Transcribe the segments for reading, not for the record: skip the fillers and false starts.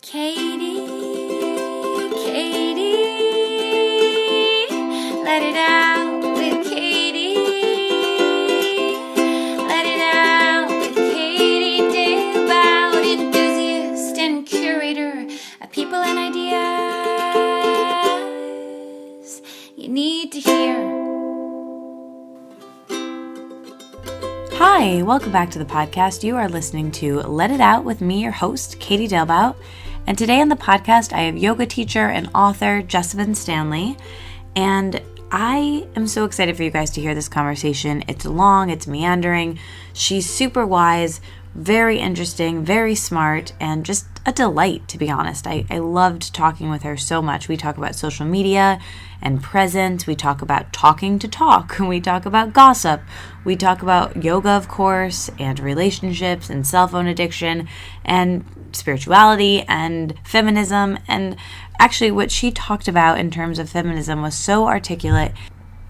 Katie, let it out with Katie. Let it out with Katie Dalebout, enthusiast and curator of people and ideas you need to hear. Hi, welcome back to the podcast. You are listening to Let It Out with me, your host, Katie Dalebout. And today on the podcast, I have yoga teacher and author Jessamyn Stanley. And I am so excited for you guys to hear this conversation. It's long, it's meandering. She's super wise, very interesting, very smart, and just a delight, to be honest. I loved talking with her so much. We talk about social media and present. We talk about talking to talk. We talk about gossip. We talk about yoga, of course, and relationships and cell phone addiction and spirituality and feminism. And actually what she talked about in terms of feminism was so articulate.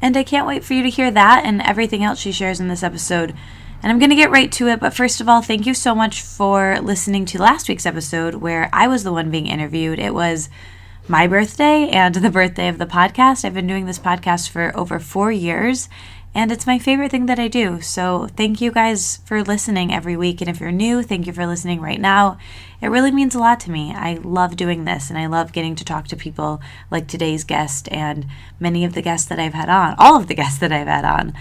And I can't wait for you to hear that and everything else she shares in this episode. And I'm going to get right to it, but first of all, thank you so much for listening to last week's episode where I was the one being interviewed. It was my birthday and the birthday of the podcast. I've been doing this podcast for over 4 years, and it's my favorite thing that I do. So thank you guys for listening every week. And if you're new, thank you for listening right now. It really means a lot to me. I love doing this, and I love getting to talk to people like today's guest and many of the guests that I've had on, all of the guests that I've had on.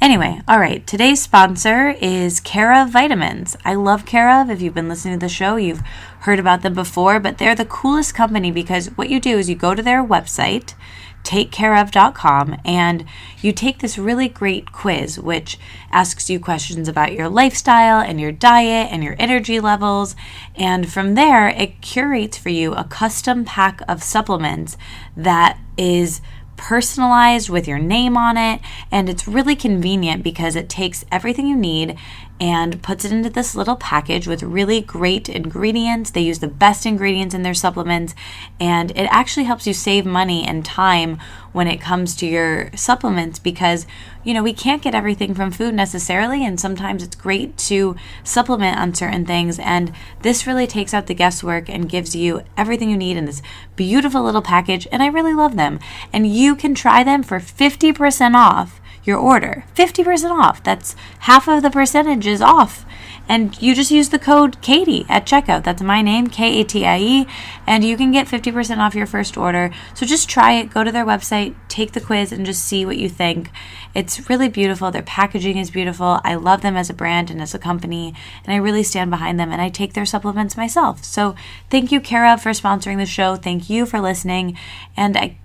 Anyway, all right, today's sponsor is Care/of Vitamins. I love Care/of. If you've been listening to the show, you've heard about them before, but they're the coolest company because what you do is you go to their website, takecareof.com, and you take this really great quiz which asks you questions about your lifestyle and your diet and your energy levels, and from there it curates for you a custom pack of supplements that is personalized with your name on it, and it's really convenient because it takes everything you need and puts it into this little package with really great ingredients. They use the best ingredients in their supplements, and it actually helps you save money and time when it comes to your supplements because, we can't get everything from food necessarily, and sometimes it's great to supplement on certain things, and this really takes out the guesswork and gives you everything you need in this beautiful little package, and I really love them. And you can try them for 50% off your order. 50% off. That's half of the percentage is off. And you just use the code Katie at checkout. That's my name, Katie, and you can get 50% off your first order. So just try it. Go to their website, take the quiz, and just see what you think. It's really beautiful. Their packaging is beautiful. I love them as a brand and as a company, and I really stand behind them, and I take their supplements myself. So thank you, Care/of, for sponsoring the show. Thank you for listening. And I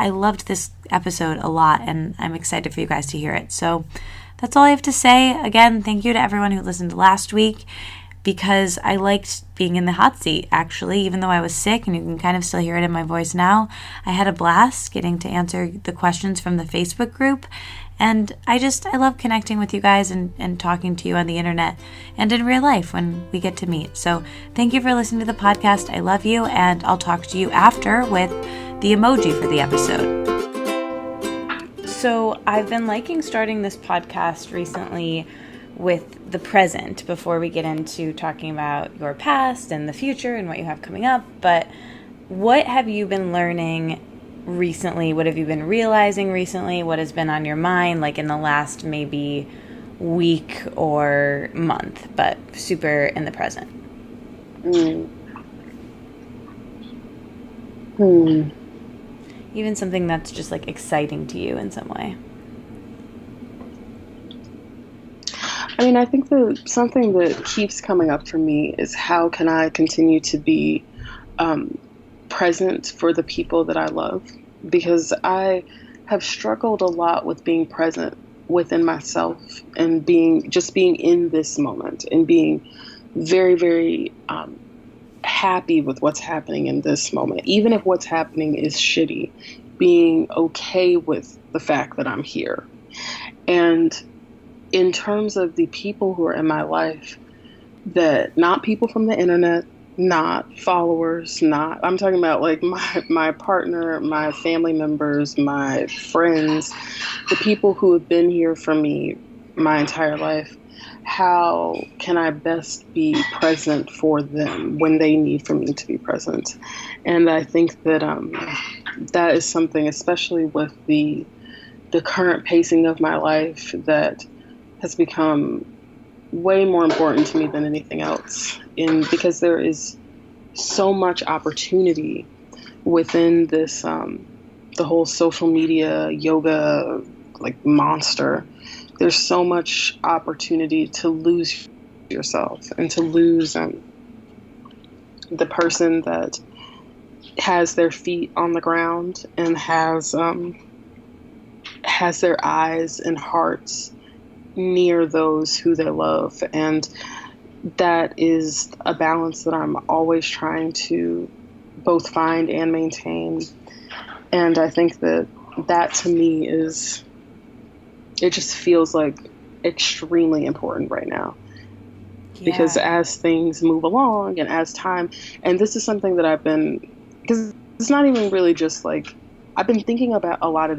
loved this episode a lot, and I'm excited for you guys to hear it. So that's all I have to say. Again, thank you to everyone who listened last week because I liked being in the hot seat, actually, even though I was sick, and you can kind of still hear it in my voice now. I had a blast getting to answer the questions from the Facebook group, and I love connecting with you guys and talking to you on the internet and in real life when we get to meet. So thank you for listening to the podcast. I love you, and I'll talk to you after with the emoji for the episode. So I've been liking starting this podcast recently with the present before we get into talking about your past and the future and what you have coming up. But what have you been learning recently? What have you been realizing recently? What has been on your mind, like in the last maybe week or month, but super in the present? Even something that's just like exciting to you in some way. I mean, I think something that keeps coming up for me is how can I continue to be present for the people that I love? Because I have struggled a lot with being present within myself and being in this moment and being very, very happy with what's happening in this moment, even if what's happening is shitty, being okay with the fact that I'm here. And in terms of the people who are in my life, that not people from the internet, not followers, I'm talking about like my partner, my family members, my friends, the people who have been here for me my entire life, how can I best be present for them when they need for me to be present? And I think that that is something, especially with the current pacing of my life, that has become way more important to me than anything else. And because there is so much opportunity within this, the whole social media yoga like monster. There's so much opportunity to lose yourself and to lose the person that has their feet on the ground and has their eyes and hearts near those who they love. And that is a balance that I'm always trying to both find and maintain. And I think that to me it just feels like extremely important right now. Yeah. Because as things move along and as time, and this is something that because it's not even really just like, I've been thinking about it a lot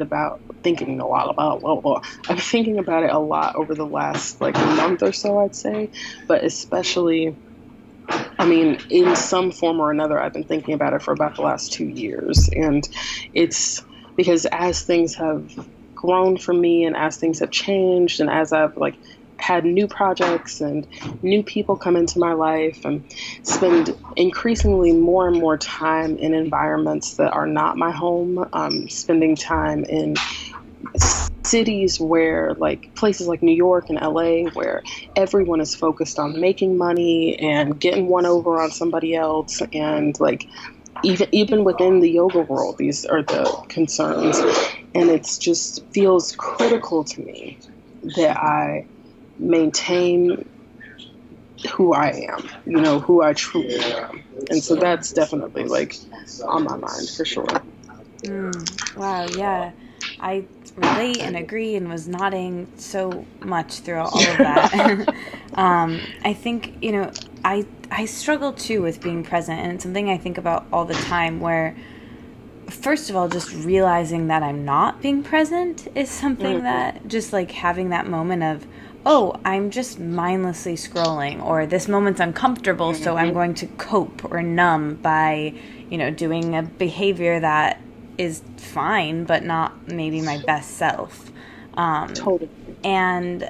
over the last like month or so, I'd say. But especially, I mean, in some form or another, I've been thinking about it for about the last 2 years. And it's because as things have grown for me and as things have changed and as I've like had new projects and new people come into my life and spend increasingly more and more time in environments that are not my home, spending time in cities where like places like New York and LA where everyone is focused on making money and getting one over on somebody else, and like even within the yoga world, these are the concerns. And it's just feels critical to me that I maintain who I am, who I truly am. And so that's definitely like on my mind for sure. Wow, yeah. I relate and agree and was nodding so much throughout all of that. I think, I struggle too with being present, and it's something I think about all the time where, first of all, just realizing that I'm not being present is something that just like having that moment of, oh, I'm just mindlessly scrolling, or this moment's uncomfortable, so I'm going to cope or numb by, doing a behavior that is fine, but not maybe my best self. Totally. And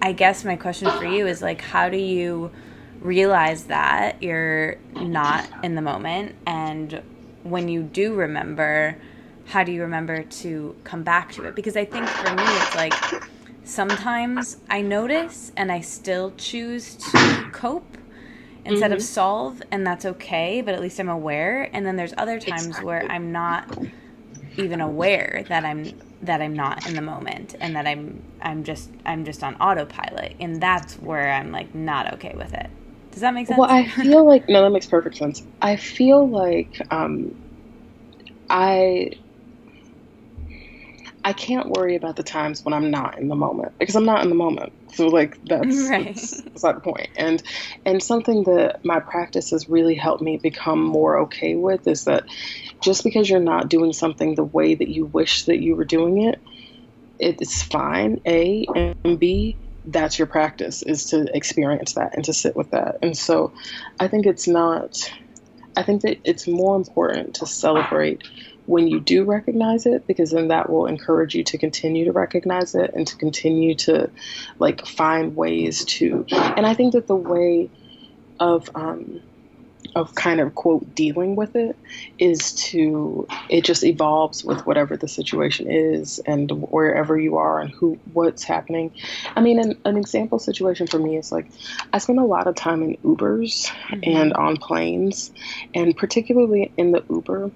I guess my question for you is like, how do you realize that you're not in the moment? And when you do remember, how do you remember to come back to it? Because I think for me, it's like, sometimes I notice and I still choose to cope instead of solve, and that's okay, but at least I'm aware. And then there's other times where I'm not even aware that I'm not in the moment and that I'm just on autopilot, and that's where I'm like not okay with it. Does that make sense? Well, I feel like no, that makes perfect sense. I feel like I can't worry about the times when I'm not in the moment, because I'm not in the moment. So like that's not the point. And something that my practice has really helped me become more okay with is that just because you're not doing something the way that you wish that you were doing it, it's fine. A, and B, that's your practice, is to experience that and to sit with that. And so I think that it's more important to celebrate when you do recognize it, because then that will encourage you to continue to recognize it and to continue to like find ways to. And I think that the way of kind of quote dealing with it is it just evolves with whatever the situation is and wherever you are and what's happening. I mean, an example situation for me is like I spend a lot of time in Ubers and on planes, and particularly in the Uber,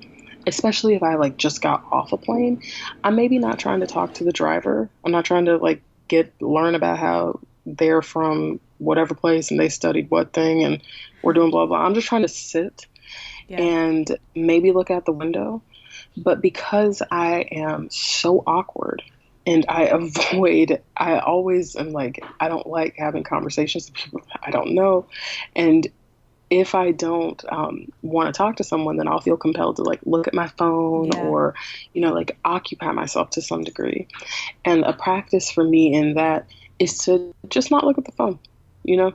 especially if I like just got off a plane, I'm maybe not trying to talk to the driver. I'm not trying to like learn about how they're from whatever place and they studied what thing and we're doing blah, blah. I'm just trying to sit and maybe look out the window. But because I am so awkward and I always am like, I don't like having conversations with people I don't know. And if I don't want to talk to someone, then I'll feel compelled to like look at my phone or, like occupy myself to some degree. And a practice for me in that is to just not look at the phone,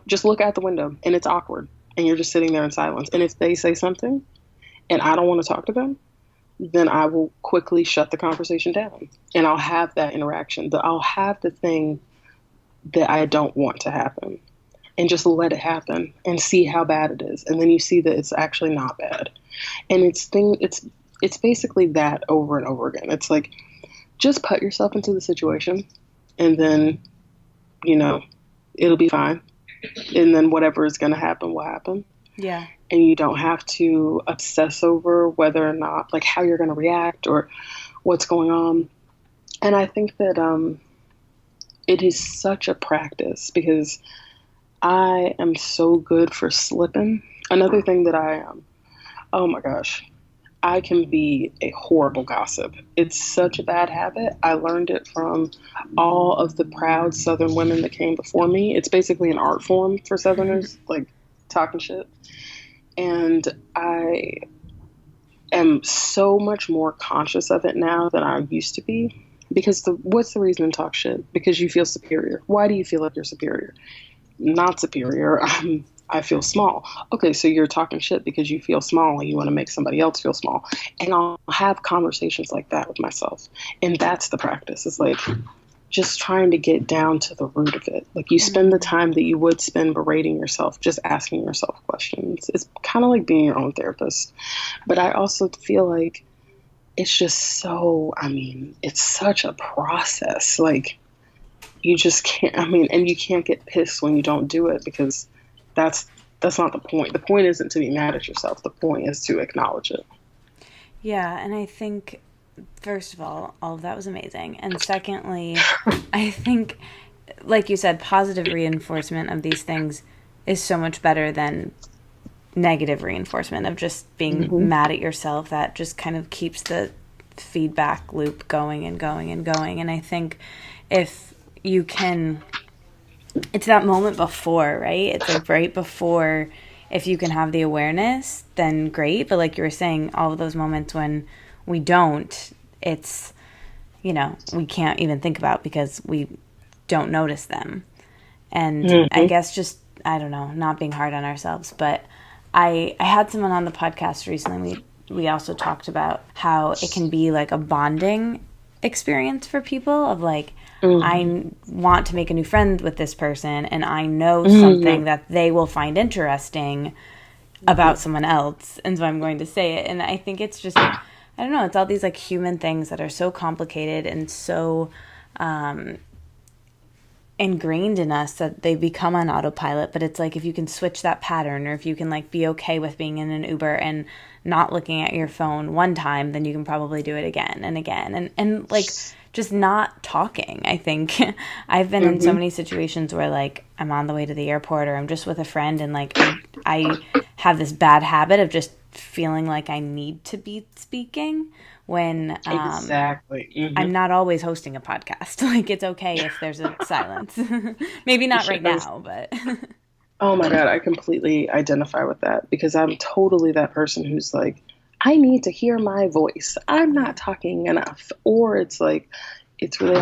just look out the window, and it's awkward and you're just sitting there in silence. And if they say something and I don't want to talk to them, then I will quickly shut the conversation down and I'll have that interaction. I'll have the thing that I don't want to happen and just let it happen and see how bad it is. And then you see that it's actually not bad. And it's basically that over and over again. It's like, just put yourself into the situation and then, it'll be fine. And then whatever is going to happen will happen. Yeah. And you don't have to obsess over whether or not, like, how you're going to react or what's going on. And I think that it is such a practice because I am so good for slipping. Another thing that oh my gosh, I can be a horrible gossip. It's such a bad habit. I learned it from all of the proud Southern women that came before me. It's basically an art form for Southerners, like talking shit. And I am so much more conscious of it now than I used to be. Because what's the reason to talk shit? Because you feel superior. Why do you feel like you're superior? Not superior. I feel small. Okay, so you're talking shit because you feel small and you want to make somebody else feel small. And I'll have conversations like that with myself. And that's the practice. It's like just trying to get down to the root of it. Like you spend the time that you would spend berating yourself, just asking yourself questions. It's kind of like being your own therapist. But I also feel like it's just it's such a process. Like you just can't, and you can't get pissed when you don't do it because that's not the point. The point isn't to be mad at yourself. The point is to acknowledge it. Yeah, and I think, first of all of that was amazing. And secondly, I think, like you said, positive reinforcement of these things is so much better than negative reinforcement of just being mad at yourself. That just kind of keeps the feedback loop going and going and going. And I think if you can... It's that moment before, right? It's like right before, if you can have the awareness, then great. But like you were saying, all of those moments when we don't, it's, we can't even think about because we don't notice them. And I guess just, I don't know, not being hard on ourselves. But I had someone on the podcast recently. We also talked about how it can be like a bonding experience for people of like, I want to make a new friend with this person and I know something that they will find interesting about someone else. And so I'm going to say it. And I think it's just, I don't know, it's all these like human things that are so complicated and so ingrained in us that they become on autopilot. But it's like if you can switch that pattern or if you can like be okay with being in an Uber and not looking at your phone one time, then you can probably do it again and again. And like... just not talking. I think I've been in so many situations where like I'm on the way to the airport or I'm just with a friend and like I have this bad habit of just feeling like I need to be speaking when exactly. I'm not always hosting a podcast. Like it's okay if there's a silence. Maybe not right now, but oh my God, I completely identify with that because I'm totally that person who's like, I need to hear my voice. I'm not talking enough. Or it's like, it's really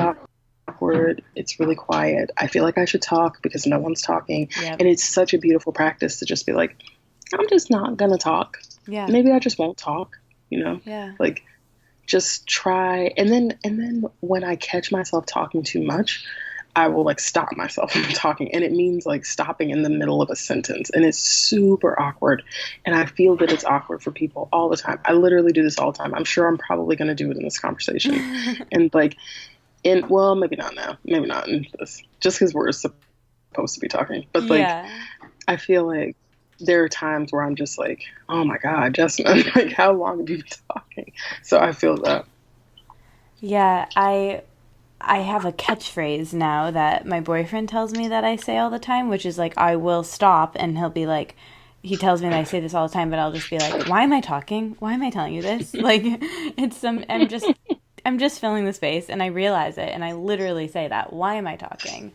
awkward. It's really quiet. I feel like I should talk because no one's talking. Yep. And it's such a beautiful practice to just be like, I'm just not going to talk. Yeah. Maybe I just won't talk, Yeah. Like just try. And then when I catch myself talking too much, I will like stop myself from talking. And it means like stopping in the middle of a sentence. And it's super awkward. And I feel that it's awkward for people all the time. I literally do this all the time. I'm sure I'm probably going to do it in this conversation. And like, well, maybe not now. Maybe not in this. Just because we're supposed to be talking. But like, I feel like there are times where I'm just like, oh my God, Jessamyn, like how long have you been talking? So I feel that. Yeah, I have a catchphrase now that my boyfriend tells me that I say all the time, which is like, I will stop. And he'll be like, he tells me that I say this all the time, but I'll just be like, why am I talking? Why am I telling you this? Like, I'm just filling the space and I realize it. And I literally say that, why am I talking?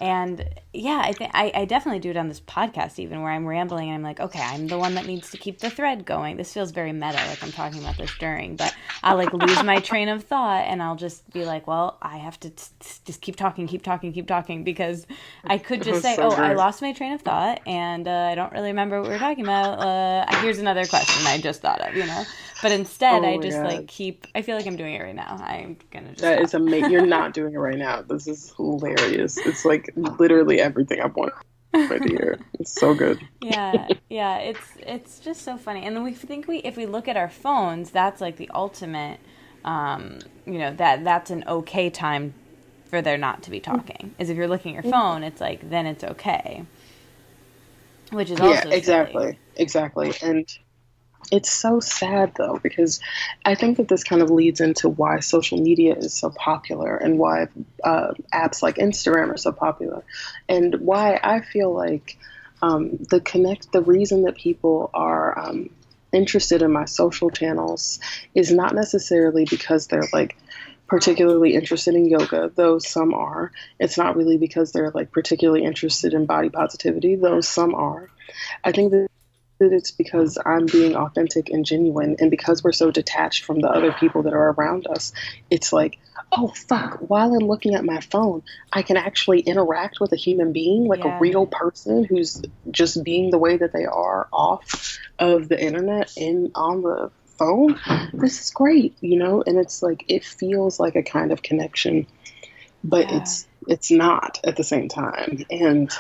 And yeah, I think I definitely do it on this podcast, even where I'm rambling and I'm like, okay, I'm the one that needs to keep the thread going. This feels very meta, like I'm talking about this during, but I'll like lose my train of thought and I'll just be like, well, I have to just keep talking because I could just say, So oh, I great. lost my train of thought and I don't really remember what we were talking about. Here's another question I just thought of, But instead, Oh I my just like God. I feel like I'm doing it right now. I'm gonna just That stop. is amazing. You're not doing it right now. This is hilarious. It's like literally everything I want right here. It's so good. Yeah, it's just so funny. And then we think if we look at our phones, that's like the ultimate, that's an okay time for there not to be talking. Is if you're looking at your phone, it's like then it's okay, which is Yeah, also silly. exactly. And it's so sad though, because I think that this kind of leads into why social media is so popular and why apps like Instagram are so popular, and why I feel like the reason that people are interested in my social channels is not necessarily because they're like particularly interested in yoga, though some are. It's not really because they're like particularly interested in body positivity, though some are. I think that it's because I'm being authentic and genuine, and because we're so detached from the other people that are around us, it's like, oh fuck, while I'm looking at my phone, I can actually interact with a human being, like a Yeah, real person who's just being the way that they are off of the internet and on the phone. This is great, and it's like it feels like a kind of connection, but yeah. it's not at the same time. And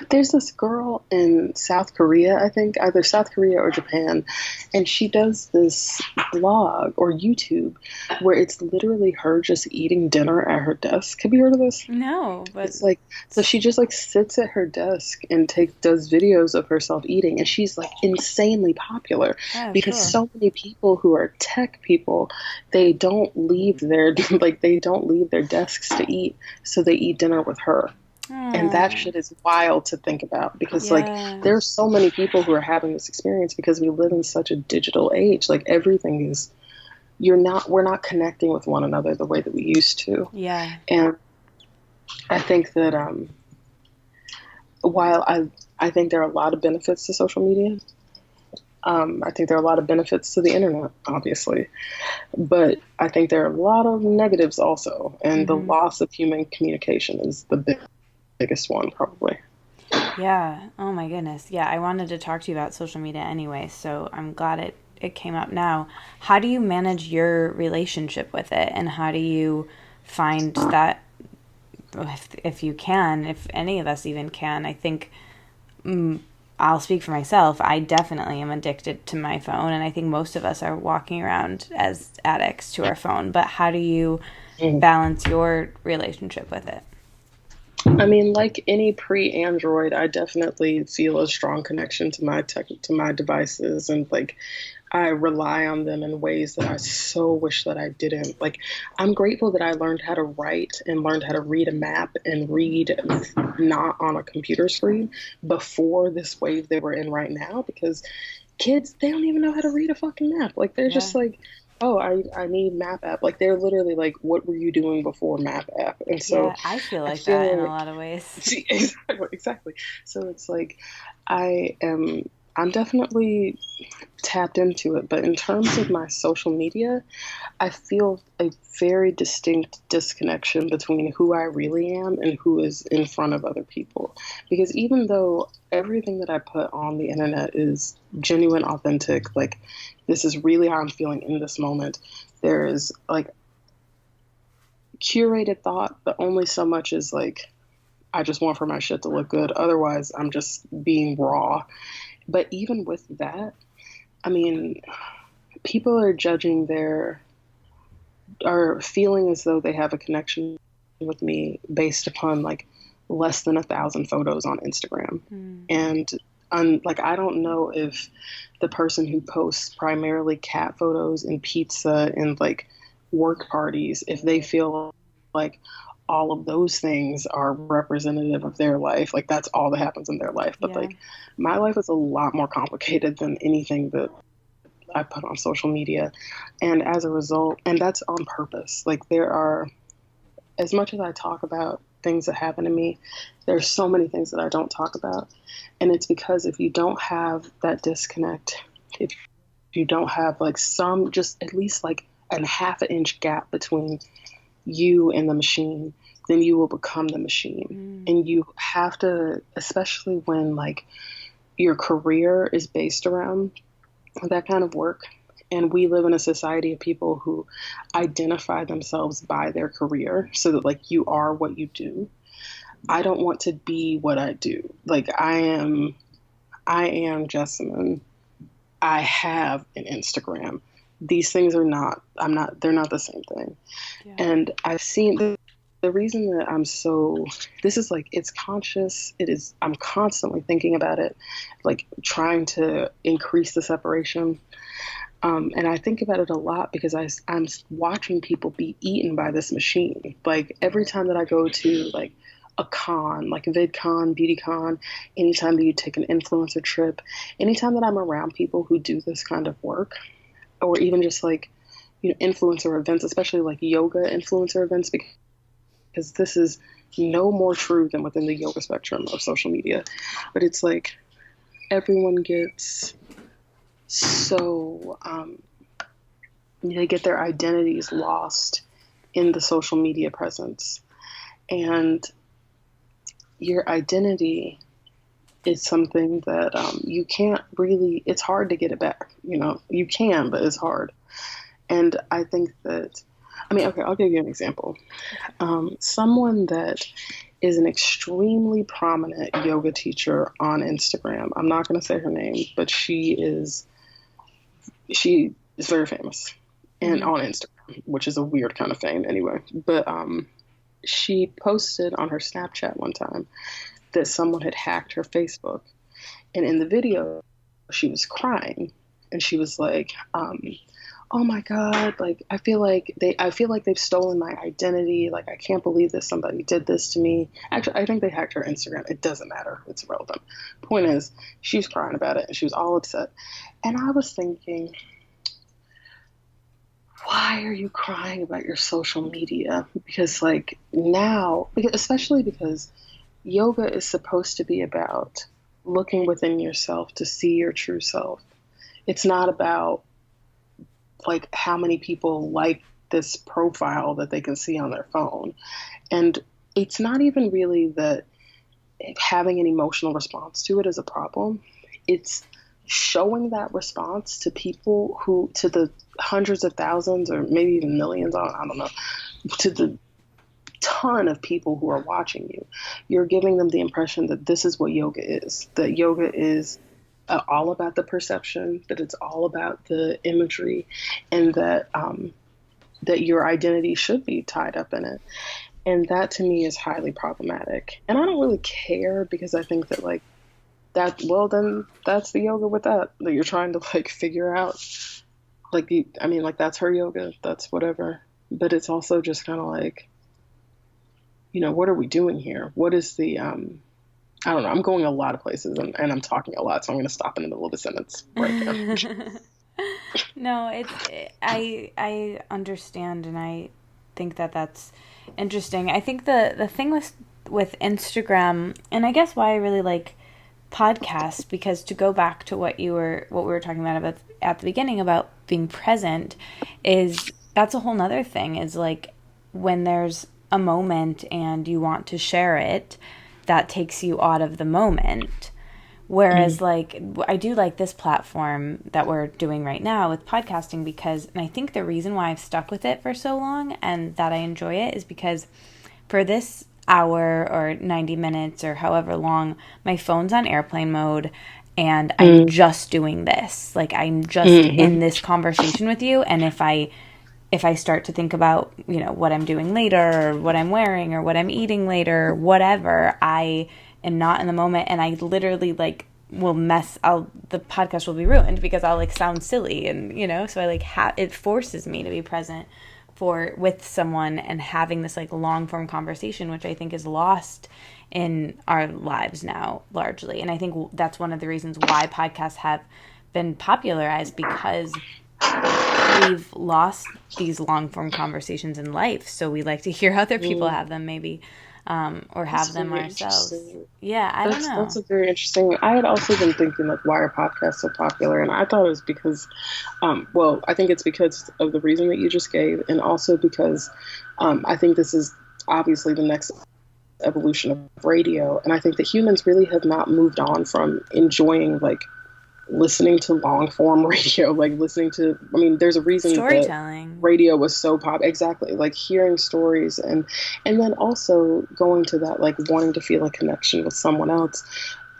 there's this girl in South Korea, I think, either South Korea or Japan, and she does this blog or YouTube where it's literally her just eating dinner at her desk. Have you heard of this? No, but It's like, so she just like sits at her desk and does videos of herself eating, and she's like insanely popular oh, because cool. so many people who are tech people, they don't leave their they don't leave their desks to eat, so they eat dinner with her. And that Oh, shit is wild to think about because, like, yeah, there's so many people who are having this experience because we live in such a digital age. Like, everything is, we're not connecting with one another the way that we used to. yeah, And I think that, while I think there are a lot of benefits to social media, I think there are a lot of benefits to the internet, obviously. But I think there are a lot of negatives also. And the mm-hmm. loss of human communication is the biggest one, probably. Yeah. Oh my goodness. Yeah, I wanted to talk to you about social media anyway, so I'm glad it came up now. How do you manage your relationship with it, and how do you find that if you can, if any of us even can? I think I'll speak for myself. I definitely am addicted to my phone, and I think most of us are walking around as addicts to our phone. But how do you balance your relationship with it? I mean, like any pre-Android, I definitely feel a strong connection to to my devices, and like I rely on them in ways that I so wish that I didn't. Like, I'm grateful that I learned how to write and learned how to read a map and read not on a computer screen before this wave that we're in right now, because kids, they don't even know how to read a fucking map. Like, they're Yeah. just like, oh, I need map app. Like, they're literally like, what were you doing before map app? And so Yeah, I feel I like that in a feel lot of ways. See, exactly. So it's like I am I'm definitely tapped into it, but in terms of my social media, I feel a very distinct disconnection between who I really am and who is in front of other people. Because even though everything that I put on the internet is genuine, authentic, like this is really how I'm feeling in this moment, there is like curated thought, but only so much as like I just want for my shit to look good. Otherwise, I'm just being raw. But even with that, I mean, people are judging are feeling as though they have a connection with me based upon like less than 1,000 photos on Instagram. Mm. And like, I don't know if the person who posts primarily cat photos and pizza and like work parties, if they feel like all of those things are representative of their life, like that's all that happens in their life. But Yeah. like my life is a lot more complicated than anything that I put on social media. And as a result, and that's on purpose, like there are as much as I talk about things that happen to me, there's so many things that I don't talk about. And it's because if you don't have that disconnect, if you don't have like some, just at least like a half an inch gap between you and the machine, then you will become the machine. And you have to, especially when like your career is based around that kind of work. And we live in a society of people who identify themselves by their career, so that like you are what you do. I don't want to be what I do. Like I am Jessamyn. I have an Instagram. These things are not, they're not the same thing. Yeah. And I've seen the reason that this is like, it's conscious. I'm constantly thinking about it, like trying to increase the separation. And I think about it a lot because I'm watching people be eaten by this machine. Like every time that I go to like a con, like VidCon, BeautyCon, anytime that you take an influencer trip, anytime that I'm around people who do this kind of work, or even just like, influencer events, especially like yoga influencer events, because this is no more true than within the yoga spectrum of social media. But it's like everyone gets so they get their identities lost in the social media presence, and your identity is something that you can't really, it's hard to get it back. You can, but it's hard. And I think that, okay, I'll give you an example. Someone that is an extremely prominent yoga teacher on Instagram, I'm not going to say her name, but she is very famous and on Instagram, which is a weird kind of fame anyway. But she posted on her Snapchat one time that someone had hacked her Facebook. And in the video, she was crying. And she was like, oh my God, like, I feel like they've stolen my identity. Like, I can't believe that somebody did this to me. Actually, I think they hacked her Instagram. It doesn't matter. It's irrelevant. Point is, she was crying about it and she was all upset. And I was thinking, why are you crying about your social media? Because like now, especially because yoga is supposed to be about looking within yourself to see your true self. It's not about like how many people like this profile that they can see on their phone. And it's not even really that having an emotional response to it is a problem. It's showing that response to people to the hundreds of thousands or maybe even millions, I don't know, to the ton of people who are watching you. You're giving them the impression that this is what yoga is, that yoga is all about the perception, that it's all about the imagery, and that that your identity should be tied up in it. And that to me is highly problematic. And I don't really care, because I think that like that, well, then that's the yoga with that you're trying to like figure out. Like, like that's her yoga, that's whatever. But it's also just kind of like, what are we doing here? What is the, I don't know. I'm going a lot of places and I'm talking a lot, so I'm going to stop in the middle of a sentence right there. No, I understand, and I think that that's interesting. I think the thing with Instagram, and I guess why I really like podcasts, because to go back to what we were talking about at the beginning about being present, is that's a whole nother thing, is like when there's a moment and you want to share it, that takes you out of the moment. Whereas like I do like this platform that we're doing right now with podcasting, and I think the reason why I've stuck with it for so long and that I enjoy it is because for this hour or 90 minutes or however long, my phone's on airplane mode and I'm just doing this. Like I'm just in this conversation with you, and if I start to think about, what I'm doing later or what I'm wearing or what I'm eating later, whatever, I am not in the moment, and I literally like the podcast will be ruined because I'll like sound silly, and so I like it forces me to be present with someone and having this like long form conversation, which I think is lost in our lives now largely. And I think that's one of the reasons why podcasts have been popularized, because we've lost these long form conversations in life. So we like to hear other people have them maybe, or have them ourselves. Yeah, I don't know. That's a very interesting. I had also been thinking, like, why are podcasts so popular? And I thought it was because, well, I think it's because of the reason that you just gave, and also because I think this is obviously the next evolution of radio. And I think that humans really have not moved on from enjoying, like, listening to long form radio, like listening to, I mean, there's a reason storytelling. that radio was so pop. Exactly. Like hearing stories and then also going to that, like wanting to feel a connection with someone else.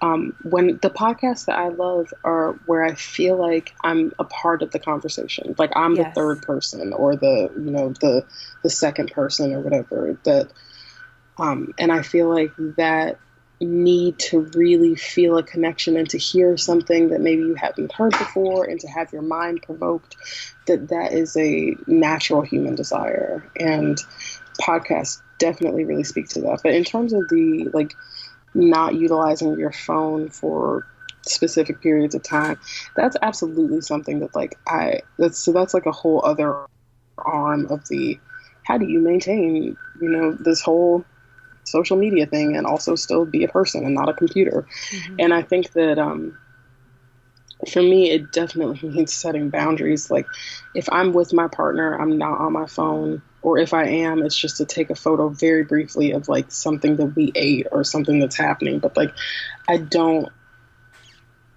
When the podcasts that I love are where I feel like I'm a part of the conversation, like I'm the third person or the second person or whatever that, and I feel like that need to really feel a connection and to hear something that maybe you haven't heard before and to have your mind provoked, that is a natural human desire. And podcasts definitely really speak to that. But in terms of the, like, not utilizing your phone for specific periods of time, that's absolutely something that, like, that's like a whole other arm of the, how do you maintain, this whole social media thing and also still be a person and not a computer. Mm-hmm. And I think that for me, it definitely means setting boundaries. Like if I'm with my partner, I'm not on my phone, or if I am, it's just to take a photo very briefly of like something that we ate or something that's happening. But like, I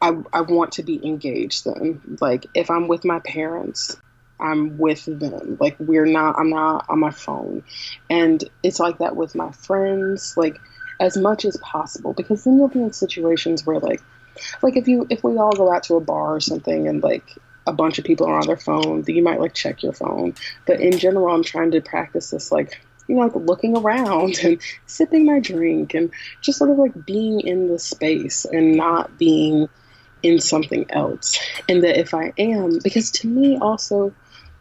want to be engaged then. Like if I'm with my parents, I'm with them. Like I'm not on my phone. And it's like that with my friends, like as much as possible, because then you'll be in situations where like if we all go out to a bar or something and like a bunch of people are on their phone, then you might like check your phone. But in general, I'm trying to practice this, like, like looking around and sipping my drink and just sort of like being in the space and not being in something else. And that if I am, because to me also,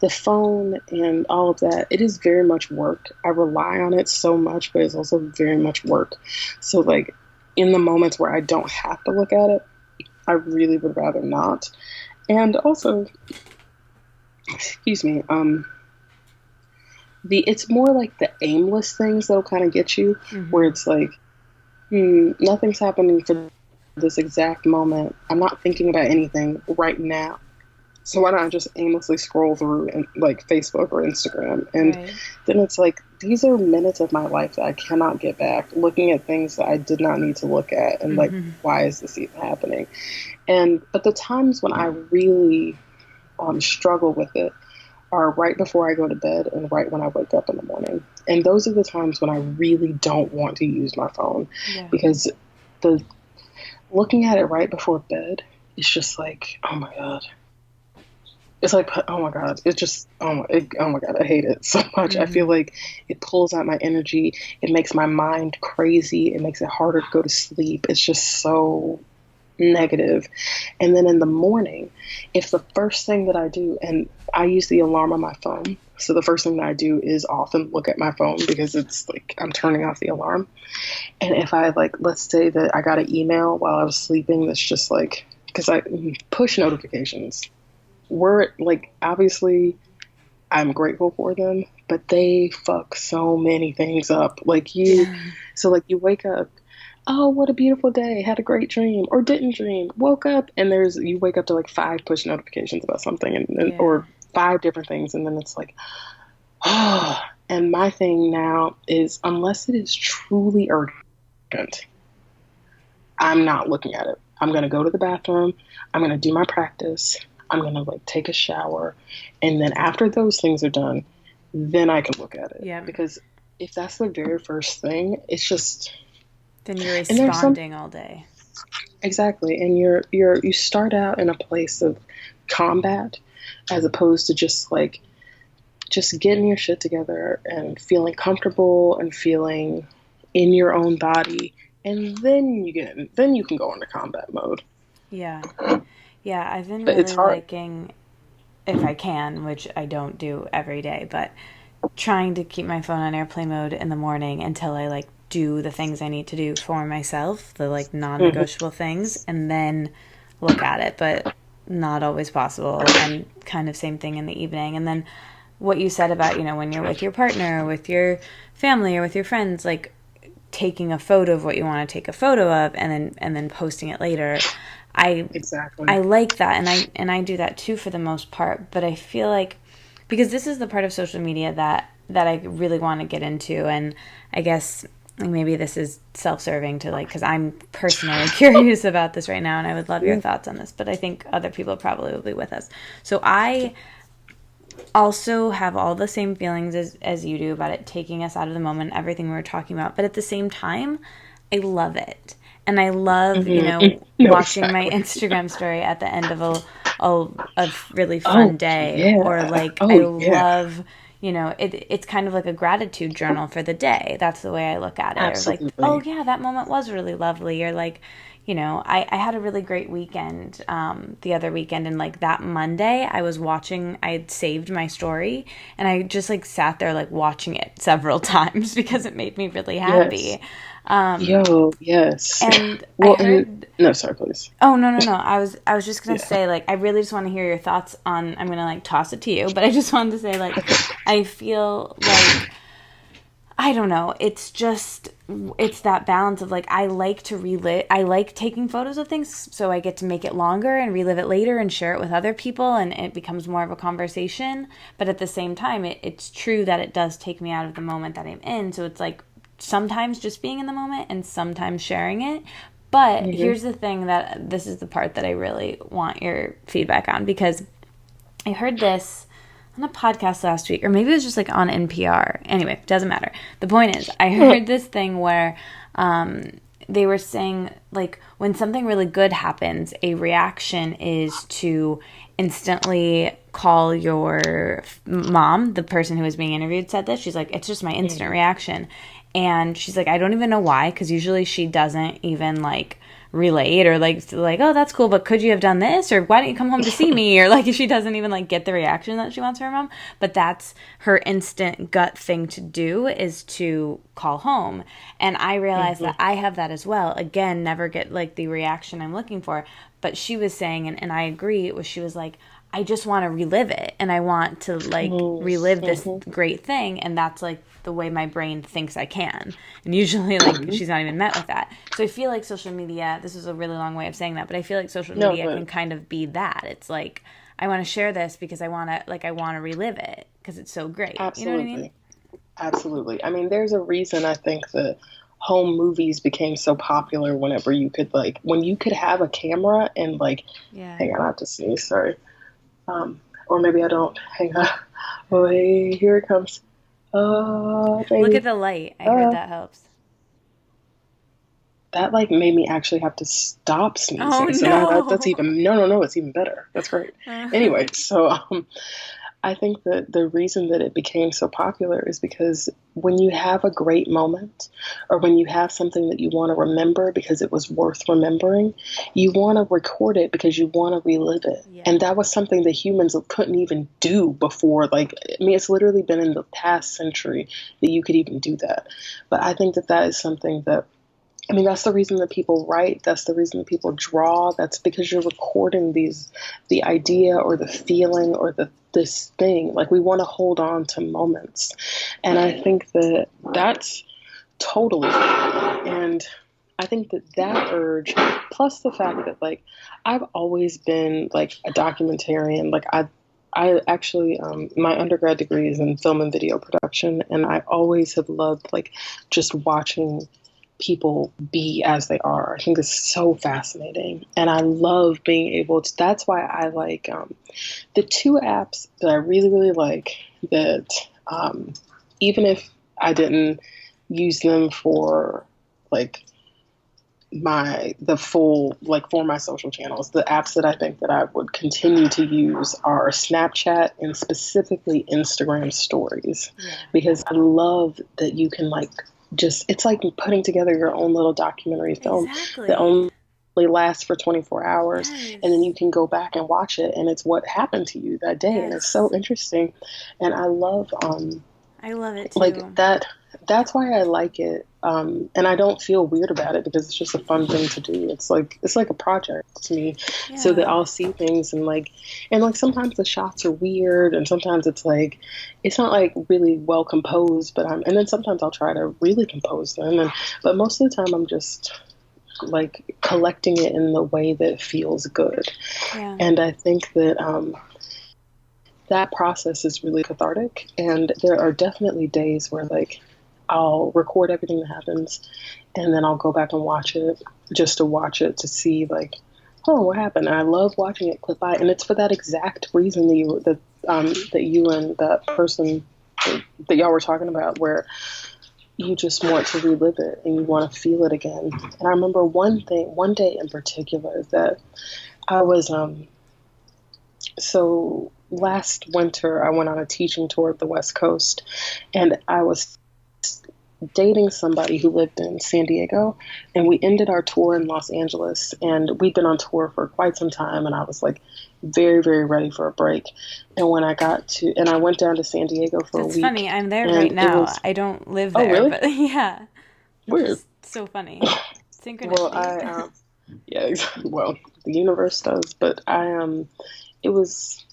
the phone and all of that, it is very much work. I rely on it so much, but it's also very much work. So like in the moments where I don't have to look at it, I really would rather not. And also, excuse me, it's more like the aimless things that'll kind of get you, where it's like, nothing's happening for this exact moment. I'm not thinking about anything right now. So why not just aimlessly scroll through and like Facebook or Instagram? And then it's like, these are minutes of my life that I cannot get back, looking at things that I did not need to look at. And like, why is this even happening? But the times when I really struggle with it are right before I go to bed and right when I wake up in the morning. And those are the times when I really don't want to use my phone, because looking at it right before bed, it's just like, oh my God. It's like, oh my God, it's just, oh my God, I hate it so much. I feel like it pulls out my energy. It makes my mind crazy. It makes it harder to go to sleep. It's just so negative. And then in the morning, if the first thing that I do, and I use the alarm on my phone, so the first thing that I do is often look at my phone because it's like I'm turning off the alarm. And if I like, let's say that I got an email while I was sleeping that's just like, because I push notifications. Like, obviously, I'm grateful for them, but they fuck so many things up. Like so like you wake up, oh, what a beautiful day, had a great dream, or didn't dream, woke up, and you wake up to like 5 push notifications about something, or 5 different things, and then it's like, oh. And my thing now is, unless it is truly urgent, I'm not looking at it. I'm going to go to the bathroom, I'm going to do my practice, I'm going to like take a shower. And then after those things are done, then I can look at it. Yeah. Because if that's the very first thing, it's just, then you're responding all day. Exactly. And you start out in a place of combat as opposed to just getting your shit together and feeling comfortable and feeling in your own body. And then you can go into combat mode. Yeah. Yeah, I've been really liking, if I can, which I don't do every day, but trying to keep my phone on airplane mode in the morning until I like do the things I need to do for myself, the like non-negotiable things, and then look at it. But not always possible, and kind of same thing in the evening. And then what you said about, when you're with your partner, with your family, or with your friends, like taking a photo of what you want to take a photo of and then posting it later. Exactly. I like that, and I do that too for the most part, but I feel like, because this is the part of social media that I really want to get into, and I guess maybe this is self-serving to because I'm personally curious about this right now, and I would love your thoughts on this, but I think other people probably will be with us. So I also have all the same feelings as you do about it taking us out of the moment, everything we were talking about, but at the same time, I love it. And I love, watching my Instagram story at the end of a really fun day. Or I love, it's kind of like a gratitude journal for the day. That's the way I look at it. Absolutely. Or oh yeah, that moment was really lovely. Or I had a really great weekend the other weekend. And that Monday I had saved my story. And I just sat there watching it several times because it made me really happy. Yes. And well, I heard. No, sorry, please. Oh no. I was just gonna say I really just want to hear your thoughts on. I'm gonna toss it to you, but I just wanted to say I feel I don't know. It's that balance of I like to relive. I like taking photos of things so I get to make it longer and relive it later and share it with other people, and it becomes more of a conversation. But at the same time, it's true that it does take me out of the moment that I'm in. So it's sometimes just being in the moment and sometimes sharing it. But here's the thing, that this is the part that I really want your feedback on, because I heard this on a podcast last week, or maybe it was just on NPR. Anyway, doesn't matter. The point is, I heard this thing where they were saying when something really good happens, a reaction is to instantly call your mom. The person who was being interviewed said this. She's it's just my instant reaction. And she's I don't even know why, because usually she doesn't even relate or oh, that's cool, but could you have done this, or why don't you come home to see me, or she doesn't even get the reaction that she wants from her mom. But that's her instant gut thing to do, is to call home. And I realized that I have that as well. Again, never get the reaction I'm looking for. But she was saying, and I agree, she was I just want to relive it, and I want to relive this great thing, and that's the way my brain thinks I can. And usually she's not even met with that. So I feel social media, this is a really long way of saying that, but I feel social media can kind of be that. It's I want to share this because I want to relive it because it's so great. Absolutely. You know what I mean? Absolutely. I mean, there's a reason I think that home movies became so popular whenever you could when you could have a camera and hang on, I have to sneeze, sorry. Or maybe I don't. Hang on. Oh, hey, here it comes. Look at the light. I heard that helps. That made me actually have to stop sneezing. Oh, so no. Now that's even no, it's even better. That's great. Anyway, so I think that the reason that it became so popular is because when you have a great moment, or when you have something that you want to remember because it was worth remembering, you want to record it because you want to relive it. Yeah. And that was something that humans couldn't even do before. It's literally been in the past century that you could even do that. But I think that is something that, that's the reason that people write. That's the reason that people draw. That's because you're recording the idea or the feeling or this thing. We want to hold on to moments. And I think that that's totally, and I think that urge, plus the fact that I've always been a documentarian. I actually, my undergrad degree is in film and video production, and I always have loved just watching people be as they are. I think it's so fascinating, and I love being able to. That's why I the two apps that I really, really like. That even if I didn't use them for for my social channels, the apps that I think that I would continue to use are Snapchat and specifically Instagram stories, because I love that you can it's putting together your own little documentary film that only lasts for 24 hours. Yes. And then you can go back and watch it, and it's what happened to you that day. Yes. And it's so interesting. And I love I love it Like too. that's why I like it. And I don't feel weird about it because it's just a fun thing to do. It's like a project to me. So that Yeah. I'll see things and sometimes the shots are weird and sometimes it's not like really well composed, and then sometimes I'll try to really compose them but most of the time I'm just like collecting it in the way that feels good. Yeah. And I think that that process is really cathartic. And there are definitely days where like I'll record everything that happens and then I'll go back and watch it just to watch it to see like, oh, what happened? And I love watching it clip by. And it's for that exact reason that you and that person that y'all were talking about, where you just want to relive it and you want to feel it again. And I remember one day in particular that I was so last winter I went on a teaching tour of the West Coast and I was dating somebody who lived in San Diego, and we ended our tour in Los Angeles, and we'd been on tour for quite some time, and I was like very, very ready for a break. And I went down to San Diego for a That's week, funny. I'm there and right it now. was, I don't live oh, there, really? but yeah. Weird. Just so funny. Well, Synchronicity. yeah, well, the universe does, but it was,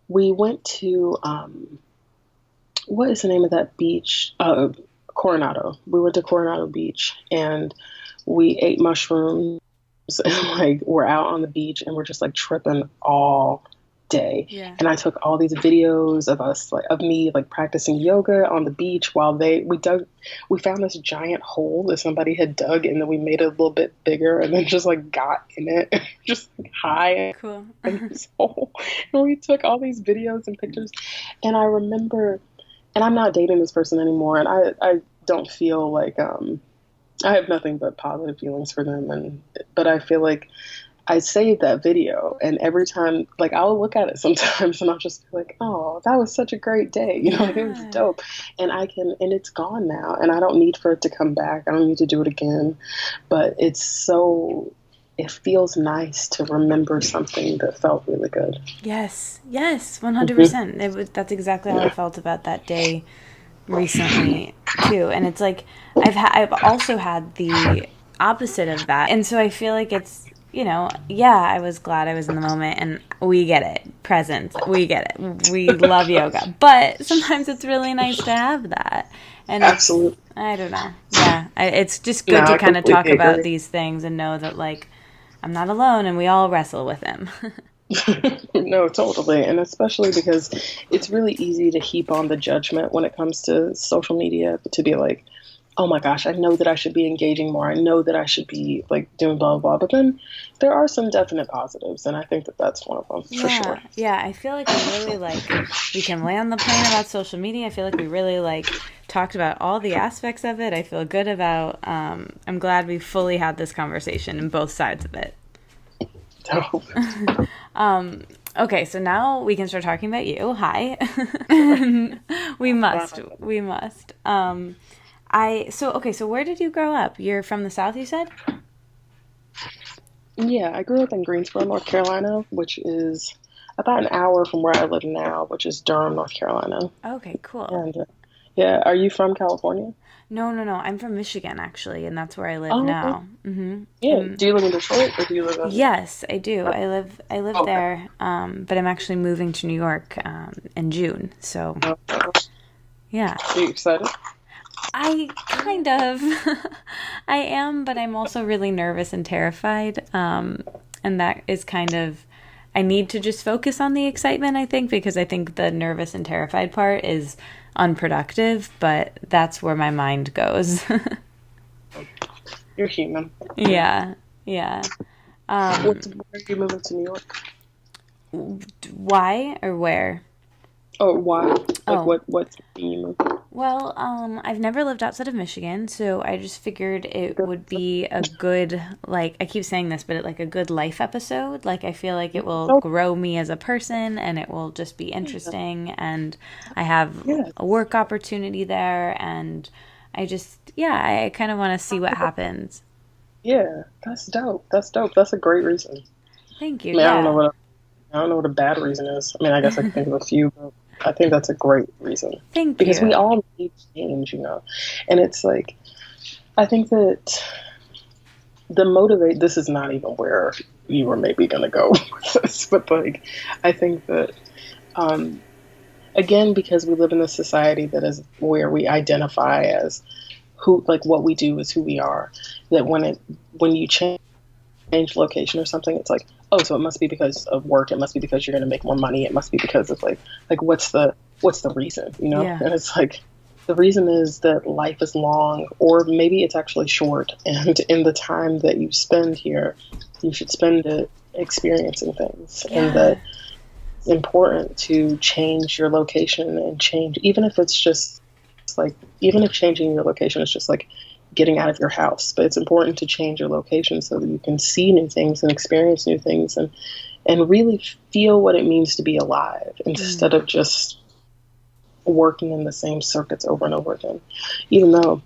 we went to, what is the name of that beach? Coronado. We went to Coronado Beach and we ate mushrooms and like we're out on the beach and we're just like tripping all day. Yeah. And I took all these videos of us like of me like practicing yoga on the beach while we found this giant hole that somebody had dug and then we made it a little bit bigger and then just like got in it just like high Cool. in this hole. And we took all these videos and pictures. And I remember, and I'm not dating this person anymore, and I don't feel like I have nothing but positive feelings for them, but I feel like I saved that video, and every time like I'll look at it sometimes, and I'll just be like, oh, that was such a great day, like it was Yeah. dope, and it's gone now, and I don't need for it to come back. I don't need to do it again, but it feels nice to remember something that felt really good. Yes. Yes. 100%. That's exactly how I felt about that day recently too. And it's like I've also had the opposite of that. And so I feel like it's, yeah, I was glad I was in the moment and we get it. Present. We get it. We love yoga. But sometimes it's really nice to have that. And Absolutely. I don't know. Yeah. It's just No, good to I kind of talk completely about agree. these things and know that like I'm not alone and we all wrestle with them. No, totally. And especially because it's really easy to heap on the judgment when it comes to social media to be like, oh my gosh, I know that I should be engaging more. I know that I should be like doing blah, blah, blah. But then there are some definite positives. And I think that that's one of them for sure. Yeah, yeah. I feel like we really we can land the plane about social media. I feel like we really talked about all the aspects of it. I feel good about. I'm glad we fully had this conversation in both sides of it. So, Okay, so now we can start talking about you. Hi. We must. We must. So where did you grow up? You're from the South, you said? yeah, I grew up in Greensboro, North Carolina, which is about an hour from where I live now, which is Durham, North Carolina. Okay, cool. And yeah, are you from California? No, no, no. I'm from Michigan, actually, and that's where I live Oh, okay. now. Yeah. Do you live in Detroit or do you live in? Yes, I do. I live Okay. there, but I'm actually moving to New York in June. So, yeah. Are you excited? I kind of I am, but I'm also really nervous and terrified. And that is kind of I need to just focus on the excitement, I think, because I think the nervous and terrified part is unproductive, but that's where my mind goes. You're human. Yeah. Yeah. Um, Why are you moving to New York? why or where? Oh, why? Like, Oh, what's making you move? well, I've never lived outside of Michigan, so I just figured it would be a good, I keep saying this, but like a good life episode. Like, I feel like it will Oh, grow me as a person and it will just be interesting. And I have yeah. a work opportunity there. And I kind of want to see what happens. Yeah, that's dope. That's dope. That's a great reason. Thank I you. mean, I don't know Yeah. what else I don't know what a bad reason is. I mean, I guess I can think of a few, but I think that's a great reason. Thank because you. we all need change, and it's like, I think that this is not even where you were maybe going to go with this, but like, I think that, um, again, because we live in a society that is where we identify as who, like what we do is who we are, that when you change location or something, it's like, oh, so it must be because of work. It must be because you're going to make more money. It must be because of like what's the reason, Yeah. And it's like, the reason is that life is long, or maybe it's actually short. And in the time that you spend here, you should spend it experiencing things. Yeah. And that it's important to change your location and change, even if it's just like, even if changing your location is just like getting out of your house, but it's important to change your location so that you can see new things and experience new things and really feel what it means to be alive instead of just working in the same circuits over and over again. Even though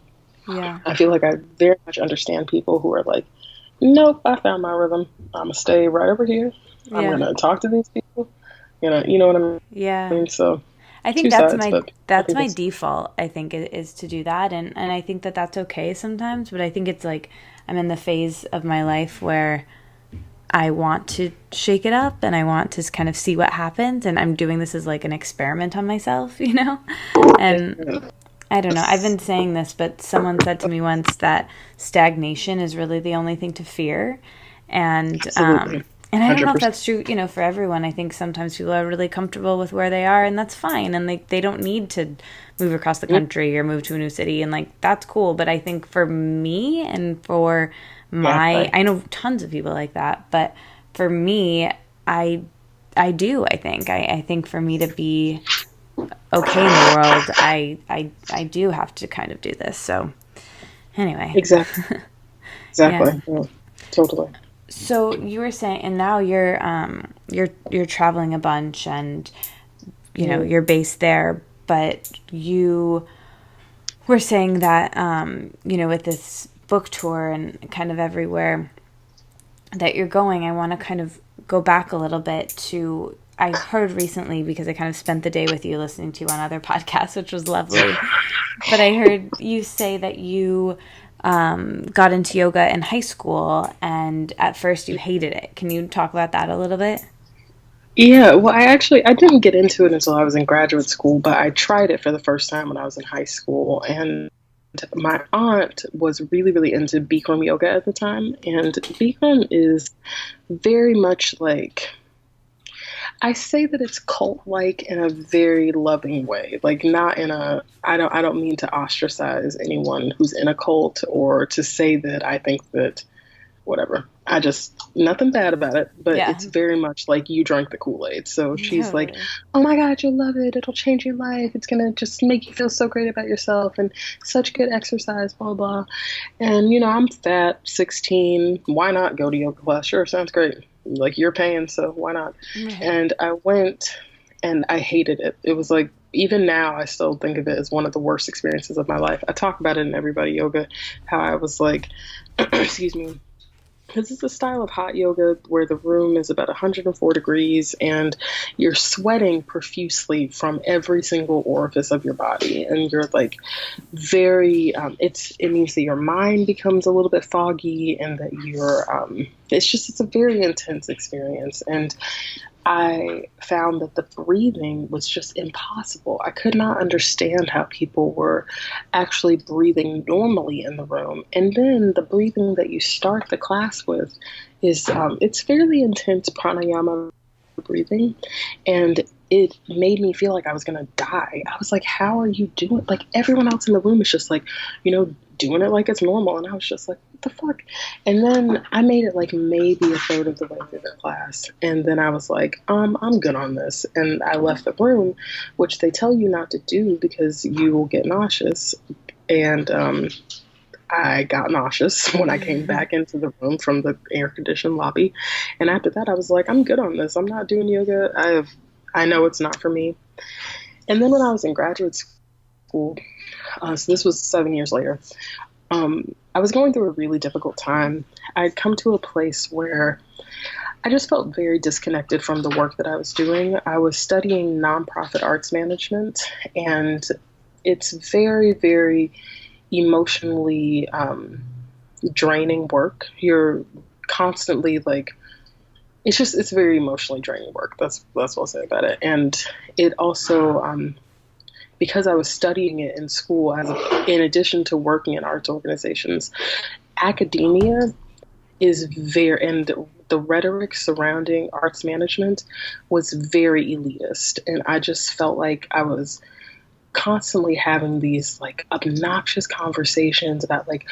I feel like I very much understand people who are like, nope, I found my rhythm. I'm gonna stay right over here. I'm gonna talk to these people. You know what I mean? Yeah. So I think two that's sides, my default, I think, is to do that. And I think that that's okay sometimes, but I think it's like I'm in the phase of my life where I want to shake it up and I want to kind of see what happens. And I'm doing this as like an experiment on myself, And I don't know. I've been saying this, but someone said to me once that stagnation is really the only thing to fear. And and I don't know if that's true, for everyone. I think sometimes people are really comfortable with where they are, and that's fine. And they don't need to move across the country or move to a new city, and like that's cool. But I think for me and for I know tons of people like that, but for me, I think for me to be okay in the world, I do have to kind of do this. So anyway, exactly. Yeah, totally. So you were saying, and now you're traveling a bunch, and you're based there, but you were saying that with this book tour and kind of everywhere that you're going, I want to kind of go back a little bit to, I heard recently, because I kind of spent the day with you listening to you on other podcasts, which was lovely, but I heard you say that you got into yoga in high school, and at first you hated it. Can you talk about that a little bit? Yeah, well, I didn't get into it until I was in graduate school, but I tried it for the first time when I was in high school, and my aunt was really, really into Bikram yoga at the time, and Bikram is very much like, I say that it's cult-like in a very loving way, like not in a, I don't mean to ostracize anyone who's in a cult or to say that I think that whatever. Nothing bad about it, but it's very much like you drank the Kool-Aid. So she's like, oh my God, you'll love it. It'll change your life. It's going to just make you feel so great about yourself and such good exercise, blah, blah. And, I'm fat, 16. Why not go to yoga class? Sure, sounds great. Like, you're paying, so why not? Mm-hmm. And I went and I hated it. It was like, even now, I still think of it as one of the worst experiences of my life. I talk about it in Everybody Yoga, how I was like, excuse me, because it's a style of hot yoga where the room is about 104 degrees and you're sweating profusely from every single orifice of your body. And you're like very, it means that your mind becomes a little bit foggy and that it's a very intense experience. And I found that the breathing was just impossible. I could not understand how people were actually breathing normally in the room. And then the breathing that you start the class with is, it's fairly intense pranayama breathing. And it made me feel like I was going to die. I was like, how are you doing? Like, everyone else in the room is just like, doing it like it's normal. And I was just like, what the fuck? And then I made it like maybe a third of the way through the class. And then I was like, I'm good on this. And I left the room, which they tell you not to do because you will get nauseous. And I got nauseous when I came back into the room from the air-conditioned lobby. And after that, I was like, I'm good on this. I'm not doing yoga. I know it's not for me. And then when I was in graduate school, so this was 7 years later, I was going through a really difficult time. I'd come to a place where I just felt very disconnected from the work that I was doing. I was studying nonprofit arts management, and it's very, very emotionally draining work. You're constantly like, it's very emotionally draining work. That's what I'll say about it. And it also, because I was studying it in school, in addition to working in arts organizations, academia is and the rhetoric surrounding arts management was very elitist. And I just felt like I was constantly having these like obnoxious conversations about like,